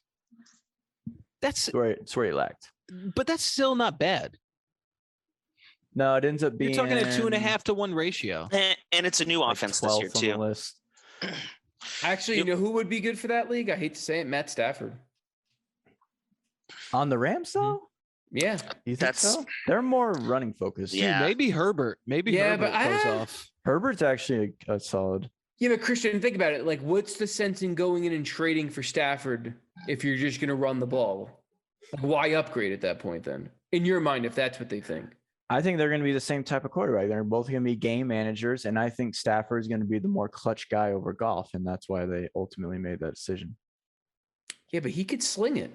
A: That's
B: That's where he lacked.
A: but that's still not bad.
B: No, it ends up being.
A: You're talking a 2.5 to 1 ratio.
C: And it's a new
B: like
C: offense this year
B: 12th on the
C: too.
B: list.
D: Actually, you know who would be good for that league? I hate to say it, Matt Stafford.
B: On the Rams, though?
D: Yeah.
B: You think
C: That's-
B: so? They're more running focused.
C: Yeah.
A: Dude, maybe Herbert. Maybe
D: Yeah,
A: Herbert
D: but
A: goes
D: I-
A: off.
B: Herbert's actually a solid.
D: Yeah, but Christian, think about it. Like, what's the sense in going in and trading for Stafford if you're just going to run the ball? Like, why upgrade at that point then? In your mind, if that's what they think.
B: I think they're going to be the same type of quarterback. They're both going to be game managers, and I think Stafford is going to be the more clutch guy over Golf, and that's why they ultimately made that decision.
D: Yeah, but he could sling it.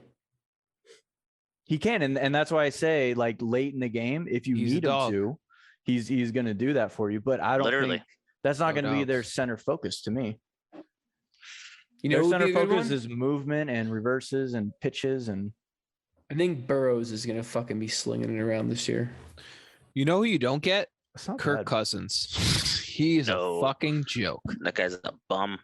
B: He can, and that's why I say, like, late in the game, if you
A: He's a
B: need him
A: dog.
B: to, he's going to do that for you. But I don't
C: Literally.
B: think that's not
A: No
B: going to be
A: doubt.
B: their center focus to me.
D: You know,
B: Their
D: who would
B: center
D: be a good
B: focus
D: one?
B: is movement and reverses and pitches and
D: I think Burrows is going to fucking be slinging it around this year.
A: You know who you don't get?
B: it's not
A: Kirk
B: bad.
A: Cousins. He is
C: No.
A: a fucking joke.
C: That guy's a bum.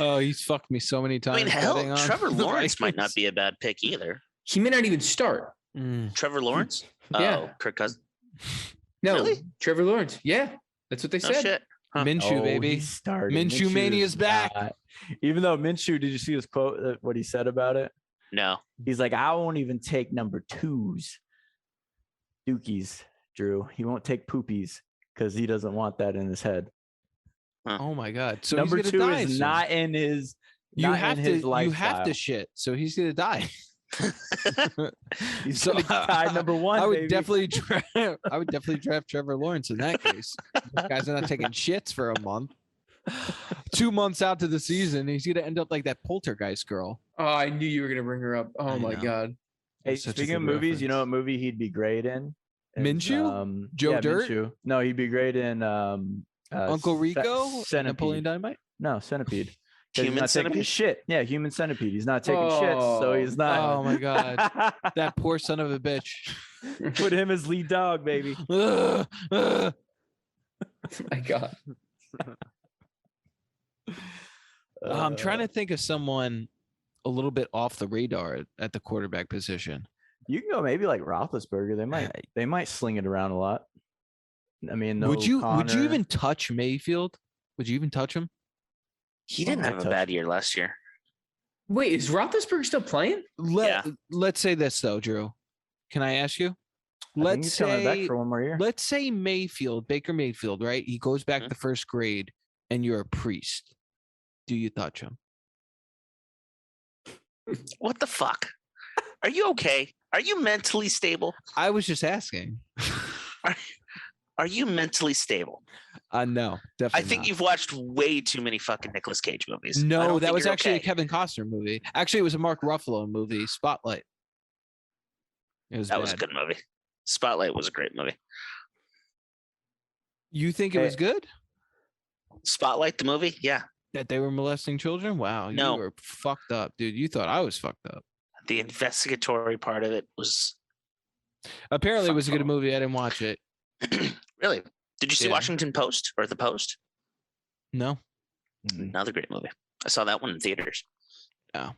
A: Oh, he's fucked me so many
C: I
A: times.
C: mean, hell,
A: betting on
C: Trevor
A: the
C: Lawrence might not
A: Vikings.
C: be a bad pick either.
D: He may not even start.
C: Trevor Lawrence?
D: Yeah.
C: Oh, Kirk Cousins.
D: No,
C: Really?
D: Trevor Lawrence. Yeah, that's what they
C: No
D: said.
C: shit. Huh.
A: Minshew,
B: Oh,
A: baby.
B: he started.
A: Minshew Mania's
B: is
A: back.
B: Even though Minshew, did you see his quote? What he said about it?
C: No.
B: He's like, I won't even take number twos, dookies, Drew. He won't take poopies because he doesn't want that in his head.
A: Oh my god. So
B: number
A: he's
B: two
A: gonna die
B: is
A: soon.
B: not in his.
A: You
B: not
A: have
B: in
A: to.
B: his
A: You have
B: lifestyle.
A: to shit. So he's gonna die.
B: He's
A: So,
B: gonna die number one.
A: I would
B: baby.
A: definitely draft. I would definitely draft Trevor Lawrence in that case. This guy's not taking shits for a month. 2 months out to the season, he's gonna end up like that poltergeist girl.
D: Oh, I knew you were going to bring her up. Oh
A: I
D: my
A: know.
D: God.
B: Hey,
A: That's such a
B: speaking of
A: good
B: movies, you know what
A: reference.
B: movie he'd be great in? Is,
A: Minshew? Joe Dirt?
B: Minshew. No, he'd be great in
A: Uncle Rico,
B: Centipede.
A: Napoleon Dynamite.
B: No, Centipede. 'Cause he's
C: Human
B: not taking
C: Centipede?
B: shit. Yeah, Human Centipede. He's not taking shits, so he's not.
A: Oh my god, that poor son of a bitch.
B: Put him as lead dog, baby.
A: Ugh, ugh.
D: My God.
A: I'm trying to think of someone a little bit off the radar at the quarterback position.
B: You can go maybe like Roethlisberger. They might sling it around a lot. I mean, no
A: would you
B: Connor.
A: even touch Mayfield? Would you even touch him?
C: He didn't
B: I
C: have a
B: touched
C: bad
B: him.
C: year last year.
D: Wait, is Roethlisberger still playing?
A: Let's say this though, Drew. Can I ask you?
B: I think
A: Let's
B: he's coming back
A: say
B: for one more year.
A: let's say Baker Mayfield, right? He goes back
C: Mhm.
A: to first grade, and you're a priest. Do you touch him?
C: What the fuck? Are you okay? Are you mentally stable?
A: I was just asking.
C: Are you mentally stable?
A: No,
C: I
A: definitely.
C: think
A: not.
C: you've watched way too many fucking Nicolas Cage movies. I
A: No,
C: don't
A: that
C: think
A: was
C: you're
A: actually a
C: okay.
A: Kevin Costner movie. Actually, it was a Mark Ruffalo movie, Spotlight. It was
C: That was a
A: bad.
C: good movie. Spotlight was a great movie.
A: You think it was
B: Hey.
A: good?
C: Spotlight, the movie? Yeah.
A: That they were molesting children? Wow,
C: No.
A: you were fucked up, dude. You thought I was fucked up.
C: The investigatory part of it was
A: Apparently, it was a good
C: Fuck.
A: movie. I didn't watch it.
C: really. Did you see
A: Yeah.
C: Washington Post or The Post?
A: No.
C: Another great movie. I saw that one in theaters.
D: Yeah,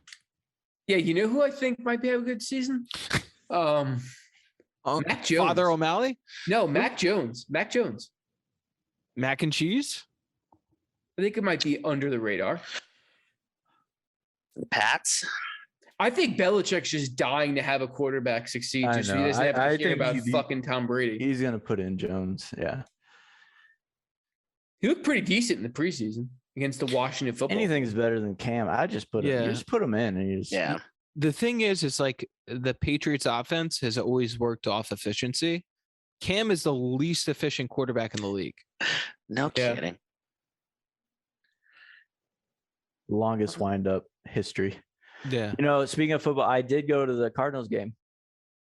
D: you know who I think might have a good season? Mac Jones.
A: Father O'Malley,
D: No, Mac Jones. Mac Jones.
A: mac and cheese.
D: I think it might be under the radar.
C: The Pats.
D: I think Belichick's just dying to have a quarterback succeed
B: I
D: just so he
B: know.
D: doesn't have to
B: I
D: hear
B: think
D: about
B: he-
D: fucking Tom Brady.
B: He's gonna put in Jones. Yeah.
D: He looked pretty decent in the preseason against the Washington football.
B: Anything's better than Cam. I just put him.
A: Yeah.
B: You just put him in, and you just
C: Yeah.
A: The thing is like the Patriots offense has always worked off efficiency. Cam is the least efficient quarterback in the league.
C: No
D: Yeah.
C: kidding.
B: longest wind up history.
A: Yeah.
B: You know, speaking of football, I did go to the Cardinals game.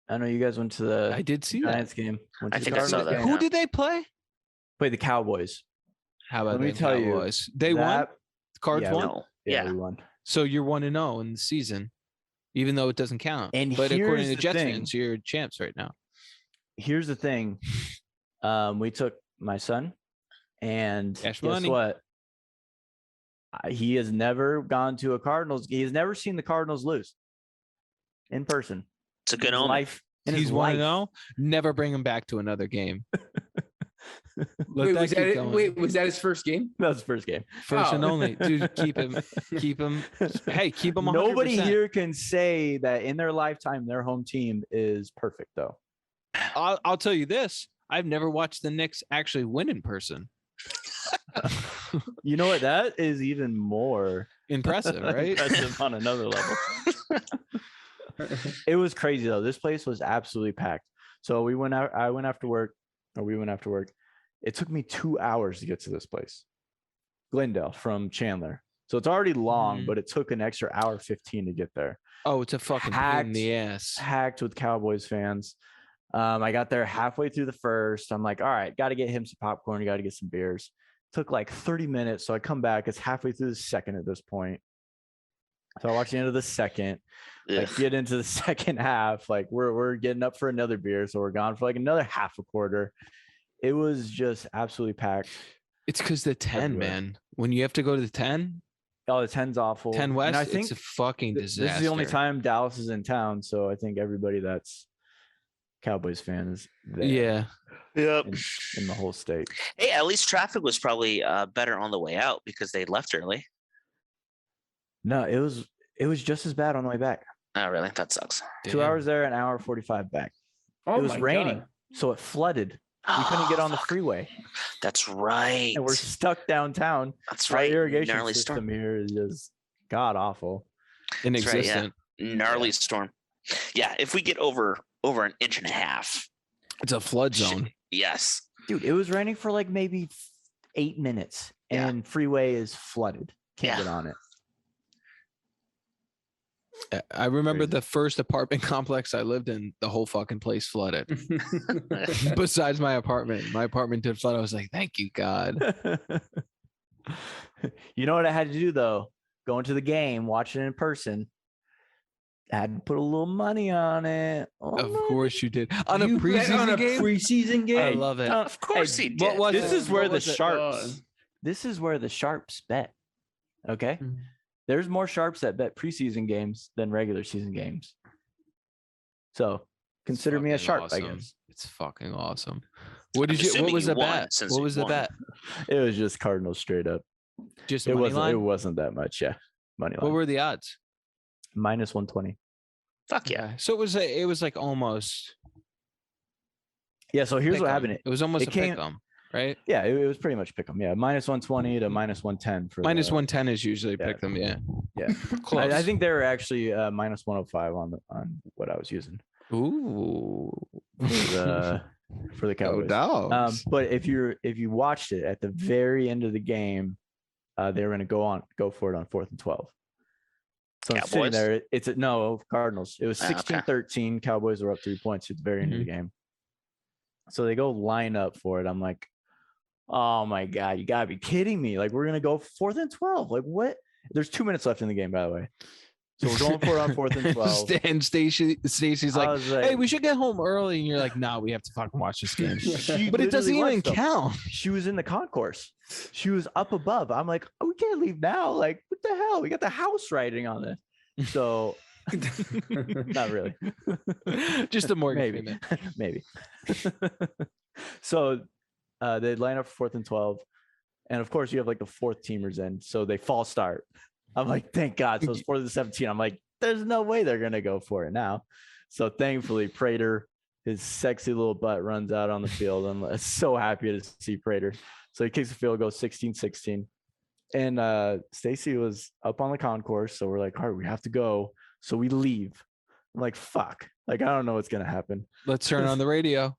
B: I know you guys went to the
A: I did see that.
B: Giants game. Went to
C: I
B: the
C: think I saw
B: Cardinals
C: that.
B: game.
A: Who did they play?
B: Played the Cowboys.
A: How about
B: Let me
A: them
B: tell you,
A: Cowboys? They won.
B: That-
A: Cards
B: yeah,
A: won.
C: No.
B: Yeah,
C: Yeah.
B: we won.
A: So you're 1-0 in the season, even though it doesn't count.
B: And
A: but according
B: here's
A: to
B: the
A: Jets
B: thing.
A: fans, you're champs right now.
B: Here's the thing. We took my son, and
A: Cash
B: guess
A: money.
B: what? He has never gone to a Cardinals. He has never seen the Cardinals lose in person.
C: It's a good
B: In his
C: omen.
B: life. In his
A: He's
B: life.
A: 1-0. Never bring him back to another game. Let
D: Wait,
A: that
D: was
A: keep
D: that it?
A: going.
D: Wait, was that his first game?
B: That was the first game.
A: First and
D: Oh.
A: only, dude. Keep him. Hey, keep him. 100%.
B: Nobody here can say that in their lifetime their home team is perfect, though.
A: I'll tell you this. I've never watched the Knicks actually win in person.
B: You know what? That is even more
A: Impressive, right?
B: impressive on another level. It was crazy though. This place was absolutely packed. So we went out. I went after work, or we went after work. It took me 2 hours to get to this place, Glendale from Chandler. So it's already long,
A: Mhm.
B: but it took an extra hour 15 to get there.
A: Oh, it's a fucking pain in the ass.
B: Packed with Cowboys fans. I got there halfway through the first. I'm like, all right, got to get him some popcorn. You got to get some beers. Took like 30 minutes. So I come back. It's halfway through the second at this point. So I watch the end of the second. Like
C: Ugh.
B: get into the second half. Like we're getting up for another beer. So we're gone for like another half a quarter. It was just absolutely packed.
A: It's because the 10,
B: Everywhere.
A: man. When you have to go to the 10,
B: Oh, the 10's awful.
A: 10
B: And
A: West,
B: I think
A: it's a fucking
B: this
A: disaster.
B: is the only time Dallas is in town. So I think everybody that's Cowboys fan is there.
A: Yeah.
C: Yep.
B: In the whole state.
C: Hey, at least traffic was probably better on the way out because they left early.
B: No, it was just as bad on the way back.
C: Oh, really? That sucks.
B: 2
A: Damn.
B: hours there, an hour 45 back.
D: Oh,
B: It was
D: my
B: raining,
D: God.
B: so it flooded. We couldn't get on the
C: fuck.
B: freeway,
C: That's right.
B: and we're stuck downtown.
C: That's
B: Our
C: right.
B: irrigation
C: Gnarly
B: system
C: storm.
B: here is just god awful.
C: That's right,
A: Inexistent.
C: yeah. Gnarly storm. Yeah, if we get over an inch and a half.
A: It's a flood zone.
C: Yes.
B: Dude, it was raining for like maybe 8 minutes,
C: Yeah.
B: and freeway is flooded. Can't
C: Yeah.
B: get on it.
A: I remember
B: Crazy.
A: the first apartment complex I lived in, the whole fucking place flooded. Besides my apartment did flood. I was like, thank you, God.
B: You know what I had to do though? Going to the game, watching it in person. I had to put a little money on it. Oh,
A: Of
B: money.
A: course you did. On a
D: You bet on
A: preseason
D: a
A: game?
D: preseason game.
A: I love it.
C: Of course he did.
A: what was
B: This
A: it?
B: is where
A: What
B: the
A: was it?
B: sharps. This is where the sharps bet. Okay.
D: Mhm.
B: There's more sharps that bet preseason games than regular season games. So consider me a
A: Fucking
B: sharp,
A: awesome.
B: I guess.
A: It's fucking awesome. What
C: I'm
A: did you? What
C: assuming
A: was
C: you
A: the
C: won
A: bet?
C: since
A: What
C: you
A: was the
C: won.
A: bet?
B: It was just Cardinals straight up.
A: Just
B: It
A: money
B: wasn't. It
A: line?
B: wasn't that much. Yeah, money
A: What
B: line.
A: were the odds?
B: Minus 120.
C: Fuck yeah.
A: Okay. So it was like almost.
B: Yeah. So here's
A: pick
B: what
A: 'em.
B: happened.
A: It was almost
B: it
A: a
B: came-
A: pick 'em, right?
B: Yeah, it was pretty much pick 'em. Yeah, minus 120 to minus 110 for
A: Minus
B: the-
A: 110 is usually
B: yeah.
A: pick them. Yeah.
B: Yeah.
A: Close.
B: I think they were actually minus 105 on what I was using
A: Ooh.
B: for the Cowboys.
A: dogs.
B: But if you watched it at the very end of the game, they were going to go for it on 4th and 12. So I'm sitting
C: Cowboys?
B: there. It's no Cardinals. It was
C: Ah, okay.
B: 16-13. Cowboys were up 3 points at the very end of the game. So they go line up for it. I'm like, oh my God, you gotta be kidding me. Like, we're gonna go 4th and 12. Like, what? There's 2 minutes left in the game, by the way. So we're going for it on 4th and 12.
A: And Stacy's
B: I
A: like,
B: was like,
A: hey, we should get home early. And you're like, nah, we have to fucking watch this game.
B: She
A: But it doesn't
B: literally
A: even
B: was, though.
A: count.
B: She was in the concourse. She was up above. I'm like, oh, we can't leave now. Like, what the hell? We got the house riding on this. So not really.
A: Just a mortgage
B: Maybe.
A: payment.
B: Maybe. So they line up for 4th and 12. And of course, you have like the 4th teamers in. So they false start. I'm like, thank God. So it's 4th and 17. I'm like, there's no way they're going to go for it now. So thankfully, Prater, his sexy little butt runs out on the field. I'm so happy to see Prater. So he kicks the field goal 16-16. And Stacy was up on the concourse. So we're like, all right, we have to go. So we leave. I'm like, fuck. Like, I don't know what's going to happen.
A: Let's turn on the radio.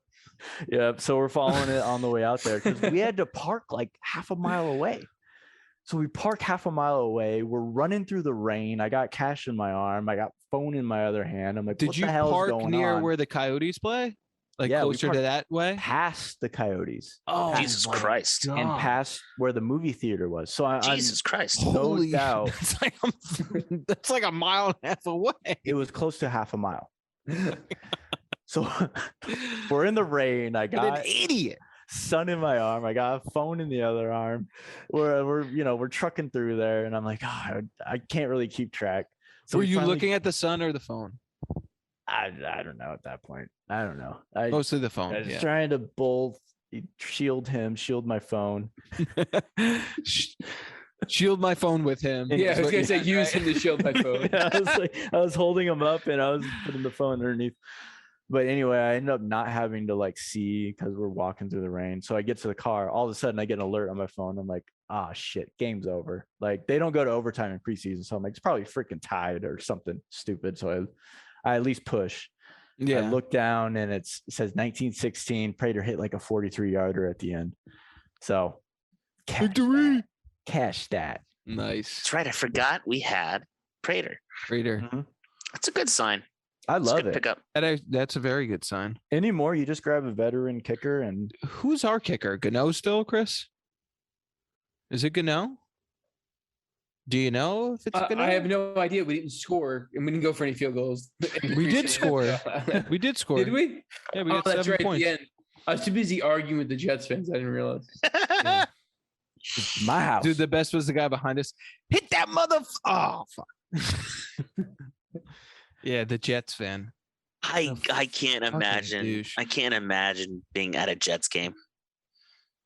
B: Yeah. So we're following it on the way out there because we had to park like half a mile away. So we park half a mile away. We're running through the rain. I got cash in my arm. I got phone in my other hand. I'm like,
A: Did
B: what
A: you
B: the hell is
A: park
B: going
A: near
B: on?
A: where the Coyotes play? Like
B: Yeah, we
A: closer to
B: parked
A: that way?
B: Past the Coyotes.
A: Oh,
C: Jesus
A: my
C: Christ.
B: And
A: God.
B: past where the movie theater was. So I'm
C: Jesus Christ.
A: Holy
B: doubt.
A: That's like a mile and a half away.
B: it was close to half a mile. So we're in the rain. I
A: What
B: got
A: an idiot.
B: sun in my arm. I got a phone in the other arm. We're trucking through there, and I'm like, oh, I can't really keep track. So
A: Were
B: we
A: you
B: finally-
A: looking at the sun or the phone?
B: I don't know at that point. I don't know. I
A: Mostly the phone.
B: was
A: Yeah.
B: trying to both shield my phone.
A: Shield my phone with him.
D: Yeah, I
A: is
D: was
A: what
D: gonna
A: you
D: say
A: said,
D: use
A: right?
D: him to shield my phone.
B: Yeah, I was holding him up and I was putting the phone underneath. But anyway, I ended up not having to like see because we're walking through the rain. So I get to the car. All of a sudden, I get an alert on my phone. I'm like, ah, shit, game's over. Like they don't go to overtime in preseason. So I'm like, it's probably freaking tied or something stupid. So I at least push. I
A: Yeah.
B: look down and it says 1916. Prater hit like a 43-yarder at the end. So
A: Victory.
B: Cash that.
A: Nice.
C: That's right. I forgot we had Prater.
A: Prater.
B: Mhm.
C: That's a good sign.
B: I
C: It's a
B: love
C: good
B: it.
C: pickup.
A: That's a very good sign.
B: Anymore, you just grab a veteran kicker and
A: Who's our kicker? Gano still, Chris? Is it Gano? Do you know if it's Gano?
D: I have no idea. We didn't score, and we didn't go for any field goals.
A: We did score. We did score.
D: Did we?
A: Yeah, we
D: Oh,
A: got
D: that's
A: 7
D: right. At
A: points.
D: the end. I was too busy arguing with the Jets fans. I didn't realize.
A: Yeah.
B: it's my house.
A: Dude, the best was the guy behind us. Hit that oh fuck. Yeah, the Jets fan.
C: I can't
A: fucking
C: imagine.
A: douche.
C: I can't imagine being at a Jets game.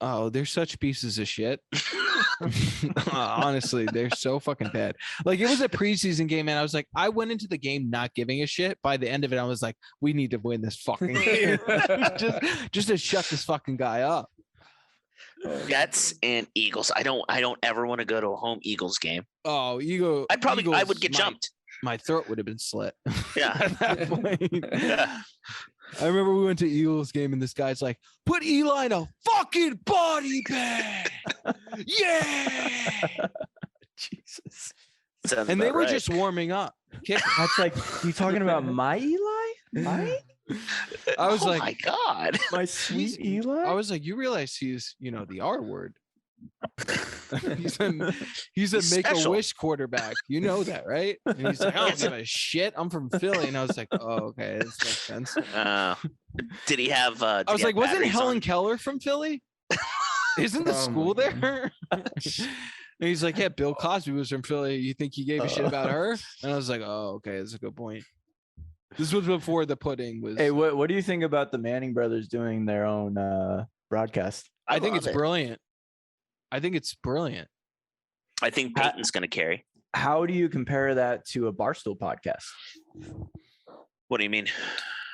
A: Oh, they're such pieces of shit. Honestly, they're so fucking bad. Like it was a preseason game, and I was like, I went into the game not giving a shit. By the end of it, I was like, we need to win this fucking game. just to shut this fucking guy up.
C: Jets and Eagles. I don't ever want to go to a home Eagles game.
A: Oh, Eagles.
C: I would get jumped.
A: My throat would have been slit.
C: Yeah.
A: At that point.
C: Yeah.
A: I remember we went to Eagles game and this guy's like, put Eli in a fucking body bag. Yeah.
B: Jesus.
C: Sounds
A: And they
C: about
A: were
C: right.
A: just warming up. Kicking.
B: That's like you talking about my Eli?
A: I was
C: oh
A: like,
C: my God.
B: My sweet Eli?
A: I was like, you realize he's, the R word. he's a
C: He's
A: Make-A-Wish quarterback. You know that, right? And he's like, I don't give a shit. I'm from Philly. And I was like, oh, okay. This makes sense.
C: Did he have?
A: I was like, wasn't Helen
C: on?
A: Keller from Philly? Isn't the
D: Oh
A: school
D: my
A: there? And he's like, yeah, Bill Cosby was from Philly. You think he gave a shit about her? And I was like, oh, okay. That's a good point. This was before the pudding was.
B: Hey, what do you think about the Manning brothers doing their own broadcast?
A: I think
C: love
A: it's
C: it.
A: brilliant. I think it's brilliant.
C: I think Peyton's going to carry.
B: How do you compare that to a Barstool podcast?
C: What do you mean?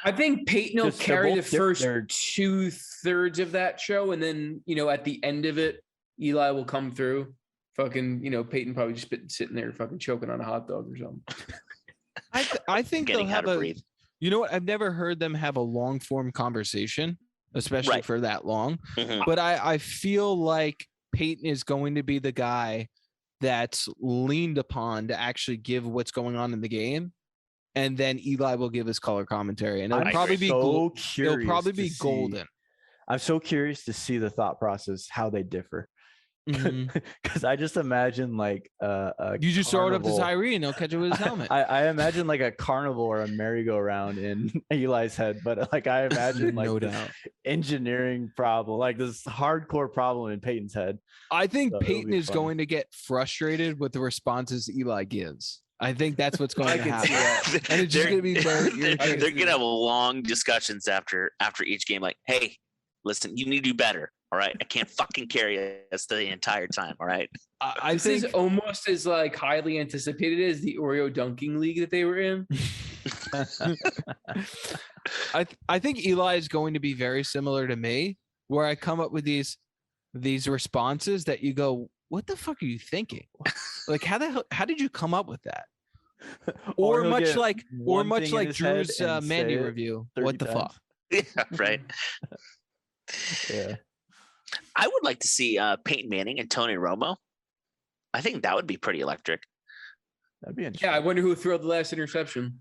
D: I think Peyton will
B: Just they're
D: carry the
B: both
D: first
B: they're-
D: 2/3 of that show, and then at the end of it, Eli will come through. Fucking, Peyton probably just sitting there, fucking choking on a hot dog or something.
A: I think they'll
C: Getting how
A: have
C: to
A: a.
C: breathe.
A: You know what? I've never heard them have a long form conversation, especially
C: Right.
A: for that long.
C: Mhm.
A: But I feel like Peyton is going to be the guy that's leaned upon to actually give what's going on in the game. And then Eli will give his color commentary. And it'll
B: I'm
A: probably be
B: so
A: it'll
B: curious
A: probably
B: to
A: be
B: see-
A: golden.
B: I'm so curious to see the thought process, how they differ.
A: Mhm.
B: Because I just imagine like a
A: You just throw it up to
B: carnival-
A: Tyree and he'll catch it with his helmet.
B: I imagine like a carnival or a merry-go-round in Eli's head, but like I imagine like
A: No
B: this
A: doubt.
B: engineering problem, like this hardcore problem in Peyton's head.
A: I think
B: So it'll
A: Peyton
B: be
A: is
B: fun.
A: going to get frustrated with the responses Eli gives. I think that's what's going
D: I
A: to
D: can see
A: happen.
D: that.
A: And it's just
C: They're-
A: going to be very
C: they're
A: irritating.
C: going to have long discussions after each game. Like, hey, listen, you need to do better. All right. I can't fucking carry us the entire time. All right.
A: I
D: This
A: think
D: is almost as like highly anticipated as the Oreo dunking league that they were in.
A: I think Eli is going to be very similar to me, where I come up with these. these responses that you go, what the fuck are you thinking? Like, how did you come up with that? Or
B: he'll
A: much
B: get
A: like
B: one thing in his head
A: Drew's
B: and
A: Mandy
B: say it
A: review.
B: 30
A: What the
B: times.
A: fuck?
C: Yeah, right.
B: Yeah.
C: I would like to see Peyton Manning and Tony Romo. I think that would be pretty electric.
B: That'd be interesting.
D: Yeah, I wonder who threw the last interception.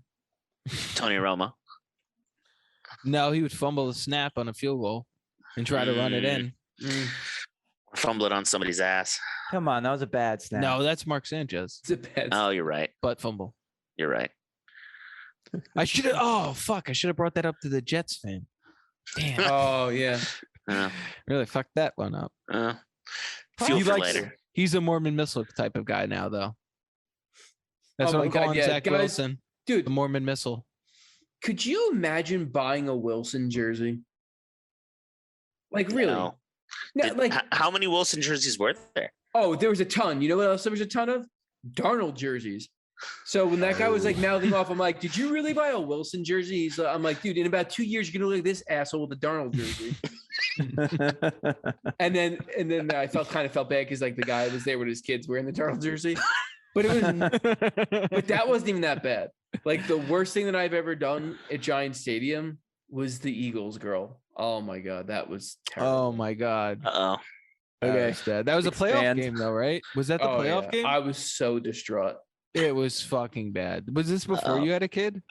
C: Tony Romo.
A: No, he would fumble the snap on a field goal and try to run it in.
C: Fumble it on somebody's ass.
B: Come on, that was a bad snap.
A: No, that's Mark Sanchez.
D: It's a bad.
C: Oh, you're right.
A: Butt fumble.
C: You're right.
A: I should have. Oh fuck! I should have brought that up to the Jets fan. Damn.
D: Oh yeah.
A: Really fucked that one up.
C: Fuel
A: He
C: for
A: likes-
C: later.
A: He's a Mormon missile type of guy now, though. That's
D: Oh
A: what
D: my
A: I'm
D: God,
A: calling
D: yeah,
A: Zach
D: guys-
A: Wilson,
D: Dude,
A: the Mormon missile.
D: could you imagine buying a Wilson jersey? Like really?
C: No.
D: No, like
C: How many Wilson jerseys were there?
D: oh, there was a ton. You know what else there was a ton of? Darnold jerseys. So when that guy was like mouthing off, I'm like, did you really buy a Wilson jersey? I'm like, dude, in about 2 years, you're gonna look like this asshole with a Darnold jersey. and then I kind of felt bad because like the guy was there with his kids wearing the Darnold jersey. But but that wasn't even that bad. Like the worst thing that I've ever done at Giant Stadium was the Eagles girl. Oh my God, that was terrible.
A: Oh my God.
C: Uh-oh.
B: Okay.
A: That was a playoff
B: Expand.
A: game, though, right? Was that the
D: Oh,
A: playoff
D: yeah.
A: game?
D: I was so distraught.
A: It was fucking bad. Was this before
C: Uh-oh.
A: you had a kid?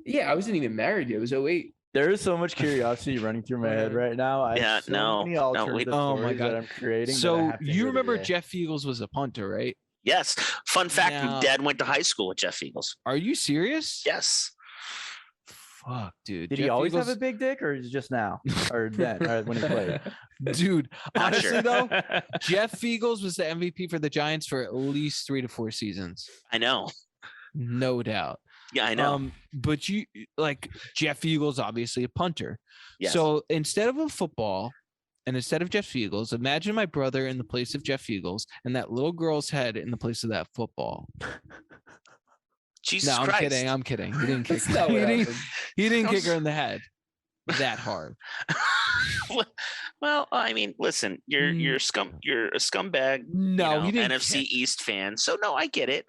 D: Yeah, I wasn't even married yet. It was 08.
B: There is so much curiosity running through my head right now. I
C: Yeah,
B: have so
C: no,
B: many
C: no, we-
B: alternative
A: Oh my
B: stories
A: God.
B: that I'm creating. that I
A: So
B: have to
A: you
B: hear
A: remember
B: today.
A: Jeff Eagles was a punter, right?
C: Yes. Fun fact:
A: Now-
C: my dad went to high school with Jeff Eagles.
A: Are you serious?
C: Yes.
A: Fuck, dude.
B: Did he
A: Jeff
B: always
A: Eagles-
B: have a big dick, or is it just now, or then, or when he played?
A: Dude,
C: Not
A: honestly
C: sure.
A: though, Jeff Eagles was the MVP for the Giants for at least 3 to 4 seasons.
C: I know.
A: No doubt.
C: Yeah, I know.
A: But you like Jeff Eagles, obviously a punter.
C: Yes.
A: So instead of a football and instead of Jeff Eagles, imagine my brother in the place of Jeff Eagles and that little girl's head in the place of that football.
C: Jesus
A: No,
C: Christ.
A: I'm kidding. He didn't kick
D: That's not
A: he
D: what
A: didn't,
D: happened.
A: he didn't kick her in the head that hard.
C: Well, I mean, listen, you're a scumbag.
A: No, he didn't
C: NFC
A: kick.
C: East fan. So no, I get it.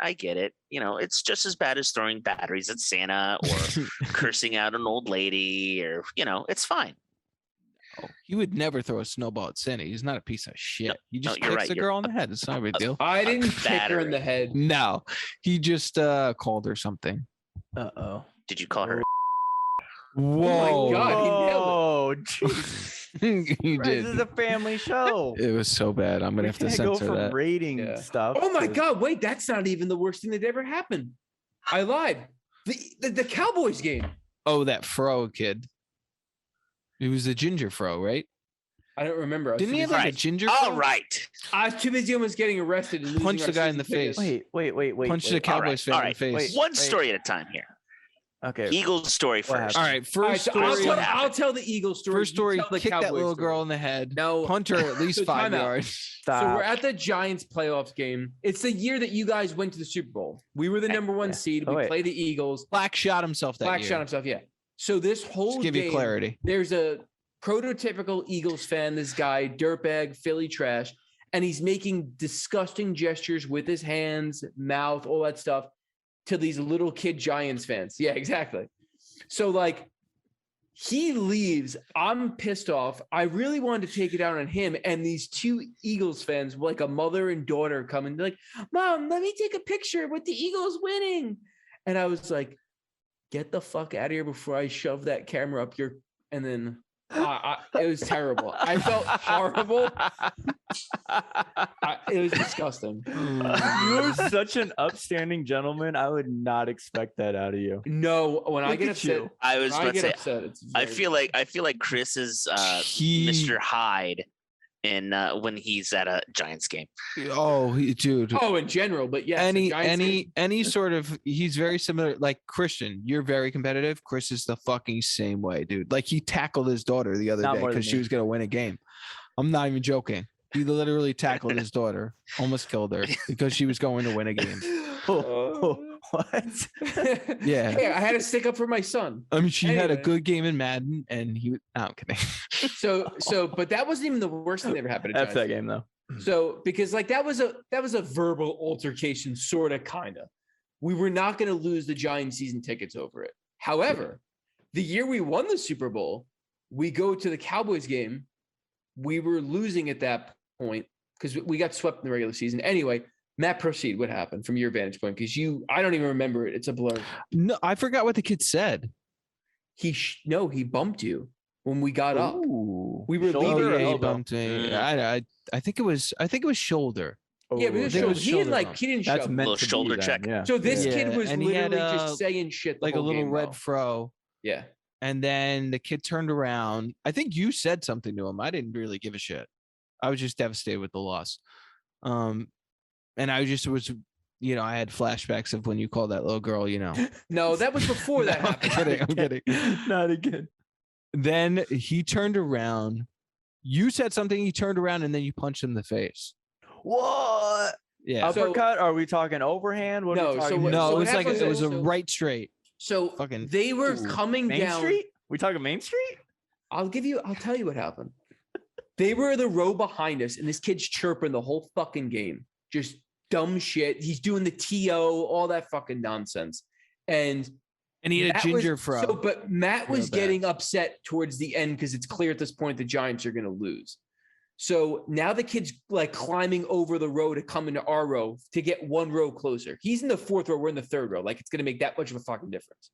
C: You know, it's just as bad as throwing batteries at Santa or cursing out an old lady, or it's fine.
A: He would never throw a snowball at Santa. He's not a piece of shit. He just
C: you're
A: kicks
C: right.
A: a girl in the head. It's not a big deal.
D: I didn't kick her in the head.
A: No, he just called her something.
B: Uh-oh.
C: Did you call her?
A: Whoa.
D: God, he nailed it.
B: Oh, jeez.
A: He
B: This
A: did.
B: is a family show.
A: It was so bad. I'm gonna
B: We
A: have to
B: can't go
A: censor
B: from
A: that.
B: rating
D: Yeah.
B: stuff.
D: Oh my
B: to-
D: God, wait, that's not even the worst thing that ever happened. I lied. The Cowboys game.
A: Oh, that fro kid. It was the ginger fro, right?
D: I don't remember. I was
A: Didn't
D: too
A: he have
D: busy-
A: like a
C: Right.
A: ginger
C: All
A: fro?
C: right.
D: I was too busy almost getting arrested and losing
A: Punched
D: our
A: the guy in
D: season
A: the
D: tickets.
A: face.
B: Wait.
A: Punched the
B: wait.
A: Cowboys fan
C: all
A: in the
C: right,
A: face.
B: wait.
C: One story at a time here.
B: Okay.
C: Eagles story
B: What
C: first.
A: All right,
D: All right,
A: first
D: so
A: story.
C: what
D: I'll tell the Eagles story.
A: First
D: you
A: story,
D: tell the
A: kick that
D: Cowboys
A: little
D: story.
A: girl in the head.
D: No.
A: Punch her at least
D: So
A: 5
D: timeout.
A: yards.
B: Stop.
D: So we're at the Giants playoffs game. It's the year that you guys went to the Super Bowl. We were the number one
B: Yeah.
D: seed.
B: Oh,
D: We
B: wait.
D: played the Eagles.
A: Black shot himself that
D: Black
A: year.
D: shot himself. Yeah. So this whole
A: Just give
D: game,
A: you clarity.
D: there's a prototypical Eagles fan, this guy, dirtbag, Philly trash, and he's making disgusting gestures with his hands, mouth, all that stuff to these little kid Giants fans. Yeah, exactly. So like he leaves. I'm pissed off. I really wanted to take it out on him. And these two Eagles fans, like a mother and daughter, come and like, Mom, let me take a picture with the Eagles winning. And I was like, get the fuck out of here before I shove that camera up your. And then it was terrible. I felt horrible. It was disgusting.
B: You're such an upstanding gentleman. I would not expect that out of you.
D: No, when I
B: Look
D: get
B: at
D: upset,
B: you.
C: I was
D: when I
C: about to
D: get
C: say.
D: upset, it's
C: I
D: very-
C: feel like Chris is
A: He-
C: Mr. Hyde in when he's at a Giants game.
A: Oh, dude.
D: Oh, in general, but yes, the Giants game-
A: any sort of he's very similar. Like Christian, you're very competitive. Chris is the fucking same way, dude. Like he tackled his daughter the other
B: Not
A: day
B: more than
A: because she
B: me.
A: was gonna win a game. I'm not even joking. He literally tackled his daughter, almost killed her because she was going to win a game.
B: What?
A: Yeah.
D: Hey, I had to stick up for my son.
A: I mean, she had a
D: Anyway.
A: good game in Madden, and he. No, I'm kidding.
D: But that wasn't even the worst thing that ever happened.
B: F that game though.
D: So because like that was a verbal altercation, sort of, kind of. We were not going to lose the Giants season tickets over it. However, the year we won the Super Bowl, we go to the Cowboys game. We were losing at that point because we got swept in the regular season. Anyway, Matt, proceed. What happened from your vantage point? Because I don't even remember it. It's a blur.
A: No, I forgot what the kid said.
D: He bumped you when we got up.
B: Ooh.
D: We were
B: Shoulder
D: leaving.
B: or
A: Yeah, he
B: elbow?
A: bumped me. I think it was shoulder.
D: Yeah, but
B: Ooh,
D: it was
A: think it
D: shoulder.
A: was
D: He didn't
A: shoulder
D: like
A: bump.
D: he didn't
B: That's
D: shove.
B: meant
C: Little
B: to be
C: shoulder
B: then,
C: check.
B: Yeah.
D: So this
A: Yeah,
D: kid was
A: and he had,
D: literally just saying shit. The
A: Like a
D: whole
A: little
D: game,
A: red
D: though.
A: fro.
D: Yeah.
A: And then the kid turned around. I think you said something to him. I didn't really give a shit. I was just devastated with the loss. And I just was, I had flashbacks of when you called that little girl,
D: No, that was before that
A: No,
D: happened.
A: I'm kidding.
B: Not again.
A: Then he turned around. You said something, he turned around, and then you punched him in the face.
B: What?
A: Yeah.
D: So-
B: Uppercut? Are we talking overhand? What are
D: No,
B: we
D: so
B: talking
D: what-
A: No,
B: about?
A: it was like
D: happened
A: it was a
D: was-
A: right straight.
D: So
A: Fucking
D: they were
B: Ooh,
D: coming
B: Main
D: down.
B: Street? We talking Main Street?
D: I'll tell you what happened. They were the row behind us, and this kid's chirping the whole fucking game. Just dumb shit. He's doing the TO, all that fucking nonsense. And
A: he had a
D: Matt
A: ginger
D: was,
A: fro.
D: but Matt was
A: Real bad.
D: getting upset towards the end because it's clear at this point the Giants are going to lose. So now the kid's like climbing over the row to come into our row to get one row closer. He's in the fourth row. We're in the third row. Like it's going to make that much of a fucking difference.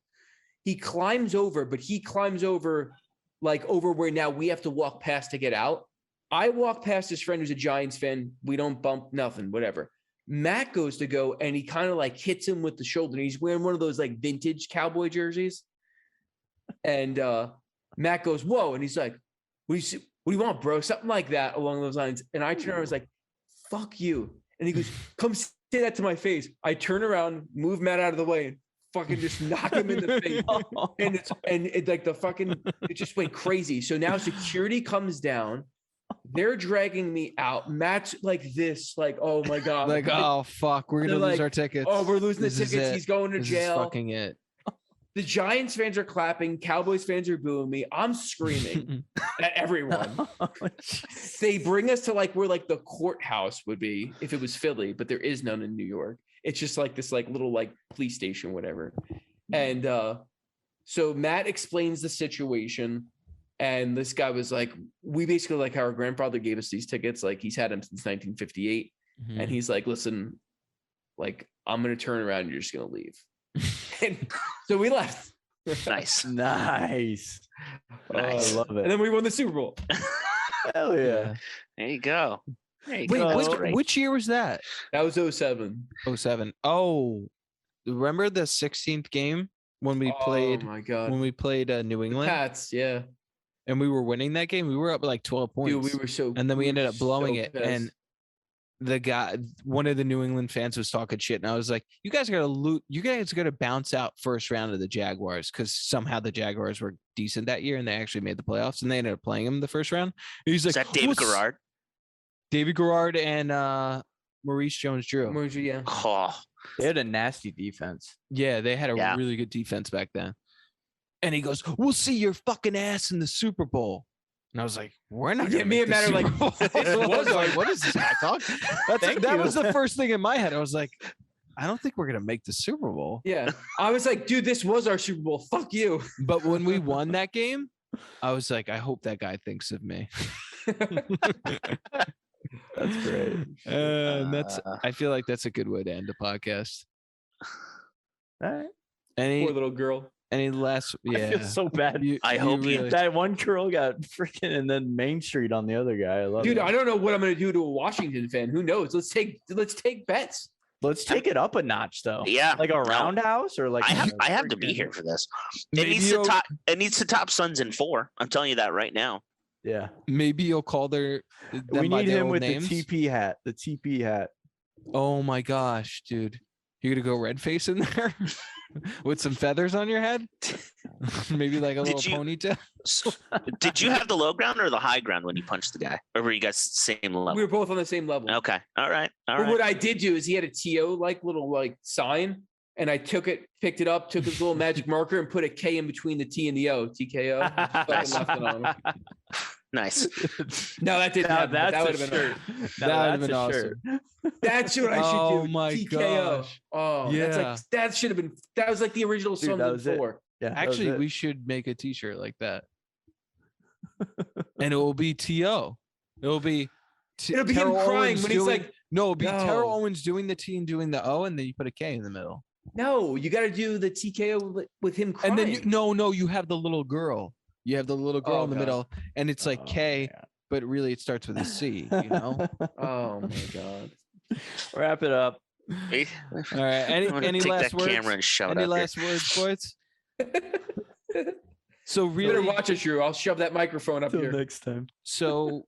D: He climbs over, but he climbs over like over where now we have to walk past to get out. I walk past his friend who's a Giants fan. We don't bump nothing, whatever. Matt goes to go and he kind of like hits him with the shoulder. And he's wearing one of those like vintage Cowboy jerseys. And Matt goes, whoa. And he's like, what do you want, bro? Something like that along those lines. And I turn around, I was like, fuck you. And he goes, come say that to my face. I turn around, move Matt out of the way, and fucking just knock him in the face. And it like the fucking, it just went crazy. So now security comes down. They're dragging me out. Matt's like this, like, oh my God.
A: Like, oh fuck, we're gonna
D: They're
A: lose
D: like,
A: our tickets.
D: oh, we're losing the
A: This is
D: tickets.
A: it.
D: He's going to
A: This
D: jail.
A: is fucking it.
D: The Giants fans are clapping. Cowboys fans are booing me. I'm screaming at everyone. They bring us to like where like the courthouse would be if it was Philly, but there is none in New York. It's just like this like little like police station, whatever. And so Matt explains the situation. And this guy was like, we basically like our grandfather gave us these tickets. Like he's had them since 1958.
A: Mhm.
D: And he's like, listen, like, I'm going to turn around and you're just going to leave. And so we left.
C: Nice.
B: Nice.
C: Nice.
B: Oh, I love
D: And
B: it.
D: then we won the Super Bowl.
B: Hell yeah.
C: There you go. There you
A: Wait,
C: go. That's
B: which-
C: great.
A: which year was that?
D: That was 07.
A: 07. Oh, remember the 16th game when we played
D: Oh my God.
A: New England
D: Pats, yeah.
A: and we were winning that game? We were up like 12 points.
D: Dude, we were so.
A: and then we ended
D: were
A: up blowing
D: so
A: it.
D: pissed.
A: And the guy, one of the New England fans was talking shit. And I was like, you guys are going to bounce out first round of the Jaguars because somehow the Jaguars were decent that year and they actually made the playoffs and they ended up playing them the first round. And he's
C: Is
A: like,
C: that David
A: "What's-"
C: Garrard?
A: David Garrard and Maurice Jones-Drew.
D: Yeah.
C: Oh,
B: They had a nasty defense.
A: Yeah, they had a
C: Yeah.
A: really good defense back then. And he goes, "We'll see your fucking ass in the Super Bowl." And I was like, "We're not."
D: Yeah,
A: gonna
D: me
A: make
D: and
A: the
D: Matt are like,
A: Super Bowl."
D: this
A: I was
D: was
A: like,
D: our-
A: "What is this guy talking?"
B: Thank
A: That
B: you.
A: was the first thing in my head. I was like, "I don't think we're gonna make the Super Bowl."
D: Yeah. I was like, dude, this was our Super Bowl. Fuck you.
A: But when we won that game, I was like, "I hope that guy thinks of me."
B: That's great.
A: And that's. I feel like that's a good way to end the podcast.
B: All right.
A: Any
D: Poor little girl.
A: last?
B: I
A: Yeah.
B: feel so bad.
C: I hope you-
B: That one girl got freaking and then Main Street on the other guy. I love
D: Dude,
B: it.
D: I don't know what I'm going to do to a Washington fan. Who knows? Let's take bets.
B: Let's take it up a notch though.
C: yeah.
B: Like a
C: No.
B: roundhouse or like
C: I have to be here for this. It
A: Maybe
C: needs to
A: you'll-
C: top. It needs to top Suns in 4. I'm telling you that right now.
B: Yeah.
A: Maybe you'll call them
B: We
A: by
B: need
A: their
B: him
A: old
B: with
A: names.
B: the TP hat. The TP hat.
A: Oh my gosh, dude. You're gonna go red face in there with some feathers on your head? Maybe like a
C: Did
A: little
C: you-
A: ponytail.
C: Did you have the low ground or the high ground when you punched the guy? Or were you guys same level?
D: We were both on the same level.
C: Okay. All right. All
D: But
C: right.
D: what I did do is he had a TO like little like sign, and I took it, picked it up, took his little magic marker, and put a K in between the T and the O. TKO. Fucking left it on him.
C: Nice.
D: No, that didn't
B: Now
D: happen. but
B: that's
D: that
B: a
D: would have been.
B: shirt. Now
A: That would've
B: that's
A: been
B: a
A: awesome.
B: shirt.
D: That's what I should
A: Oh
D: do.
A: my
D: TKO.
A: gosh.
D: Oh,
A: Yeah.
D: that's like that should have been. That was like the original
B: Dude,
D: Sons
B: that
D: of
B: was it.
D: Four.
B: Yeah, that was
A: Actually,
B: it.
A: we should make a T-shirt like that, and it will be TO. It will be.
D: It'll be him
A: Terrell
D: crying
A: Owens
D: when he's
A: doing-
D: like,
A: no, it'll be Terrell
D: No.
A: Owens doing the T and doing the O, and then you put a K in the middle.
D: "No, you got to do the TKO with him crying."
A: And then you have the little girl. You have the little girl
D: Oh,
A: in the
D: God.
A: middle, and it's like
B: Oh,
A: K,
B: man.
A: but really it starts with a C. You know.
D: Oh my god.
B: Wrap it up.
C: Hey,
A: All right.
C: I'm gonna
A: Any
C: take
A: last
C: that
A: words?
C: camera and shove it
A: Any
C: up here.
A: last words, boys? So
D: You better
A: really,
D: watch it, Drew. I'll shove that microphone up
B: Till
D: here.
B: next time.
A: so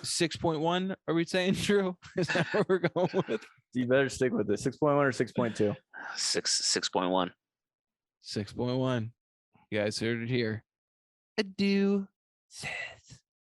A: 6.1. Are we saying, Drew? Is that what we're going with?
B: You better stick with it. 6.1 or 6.2.
C: 6.1.
A: 6.1. You guys heard it here. Adieu. Sis.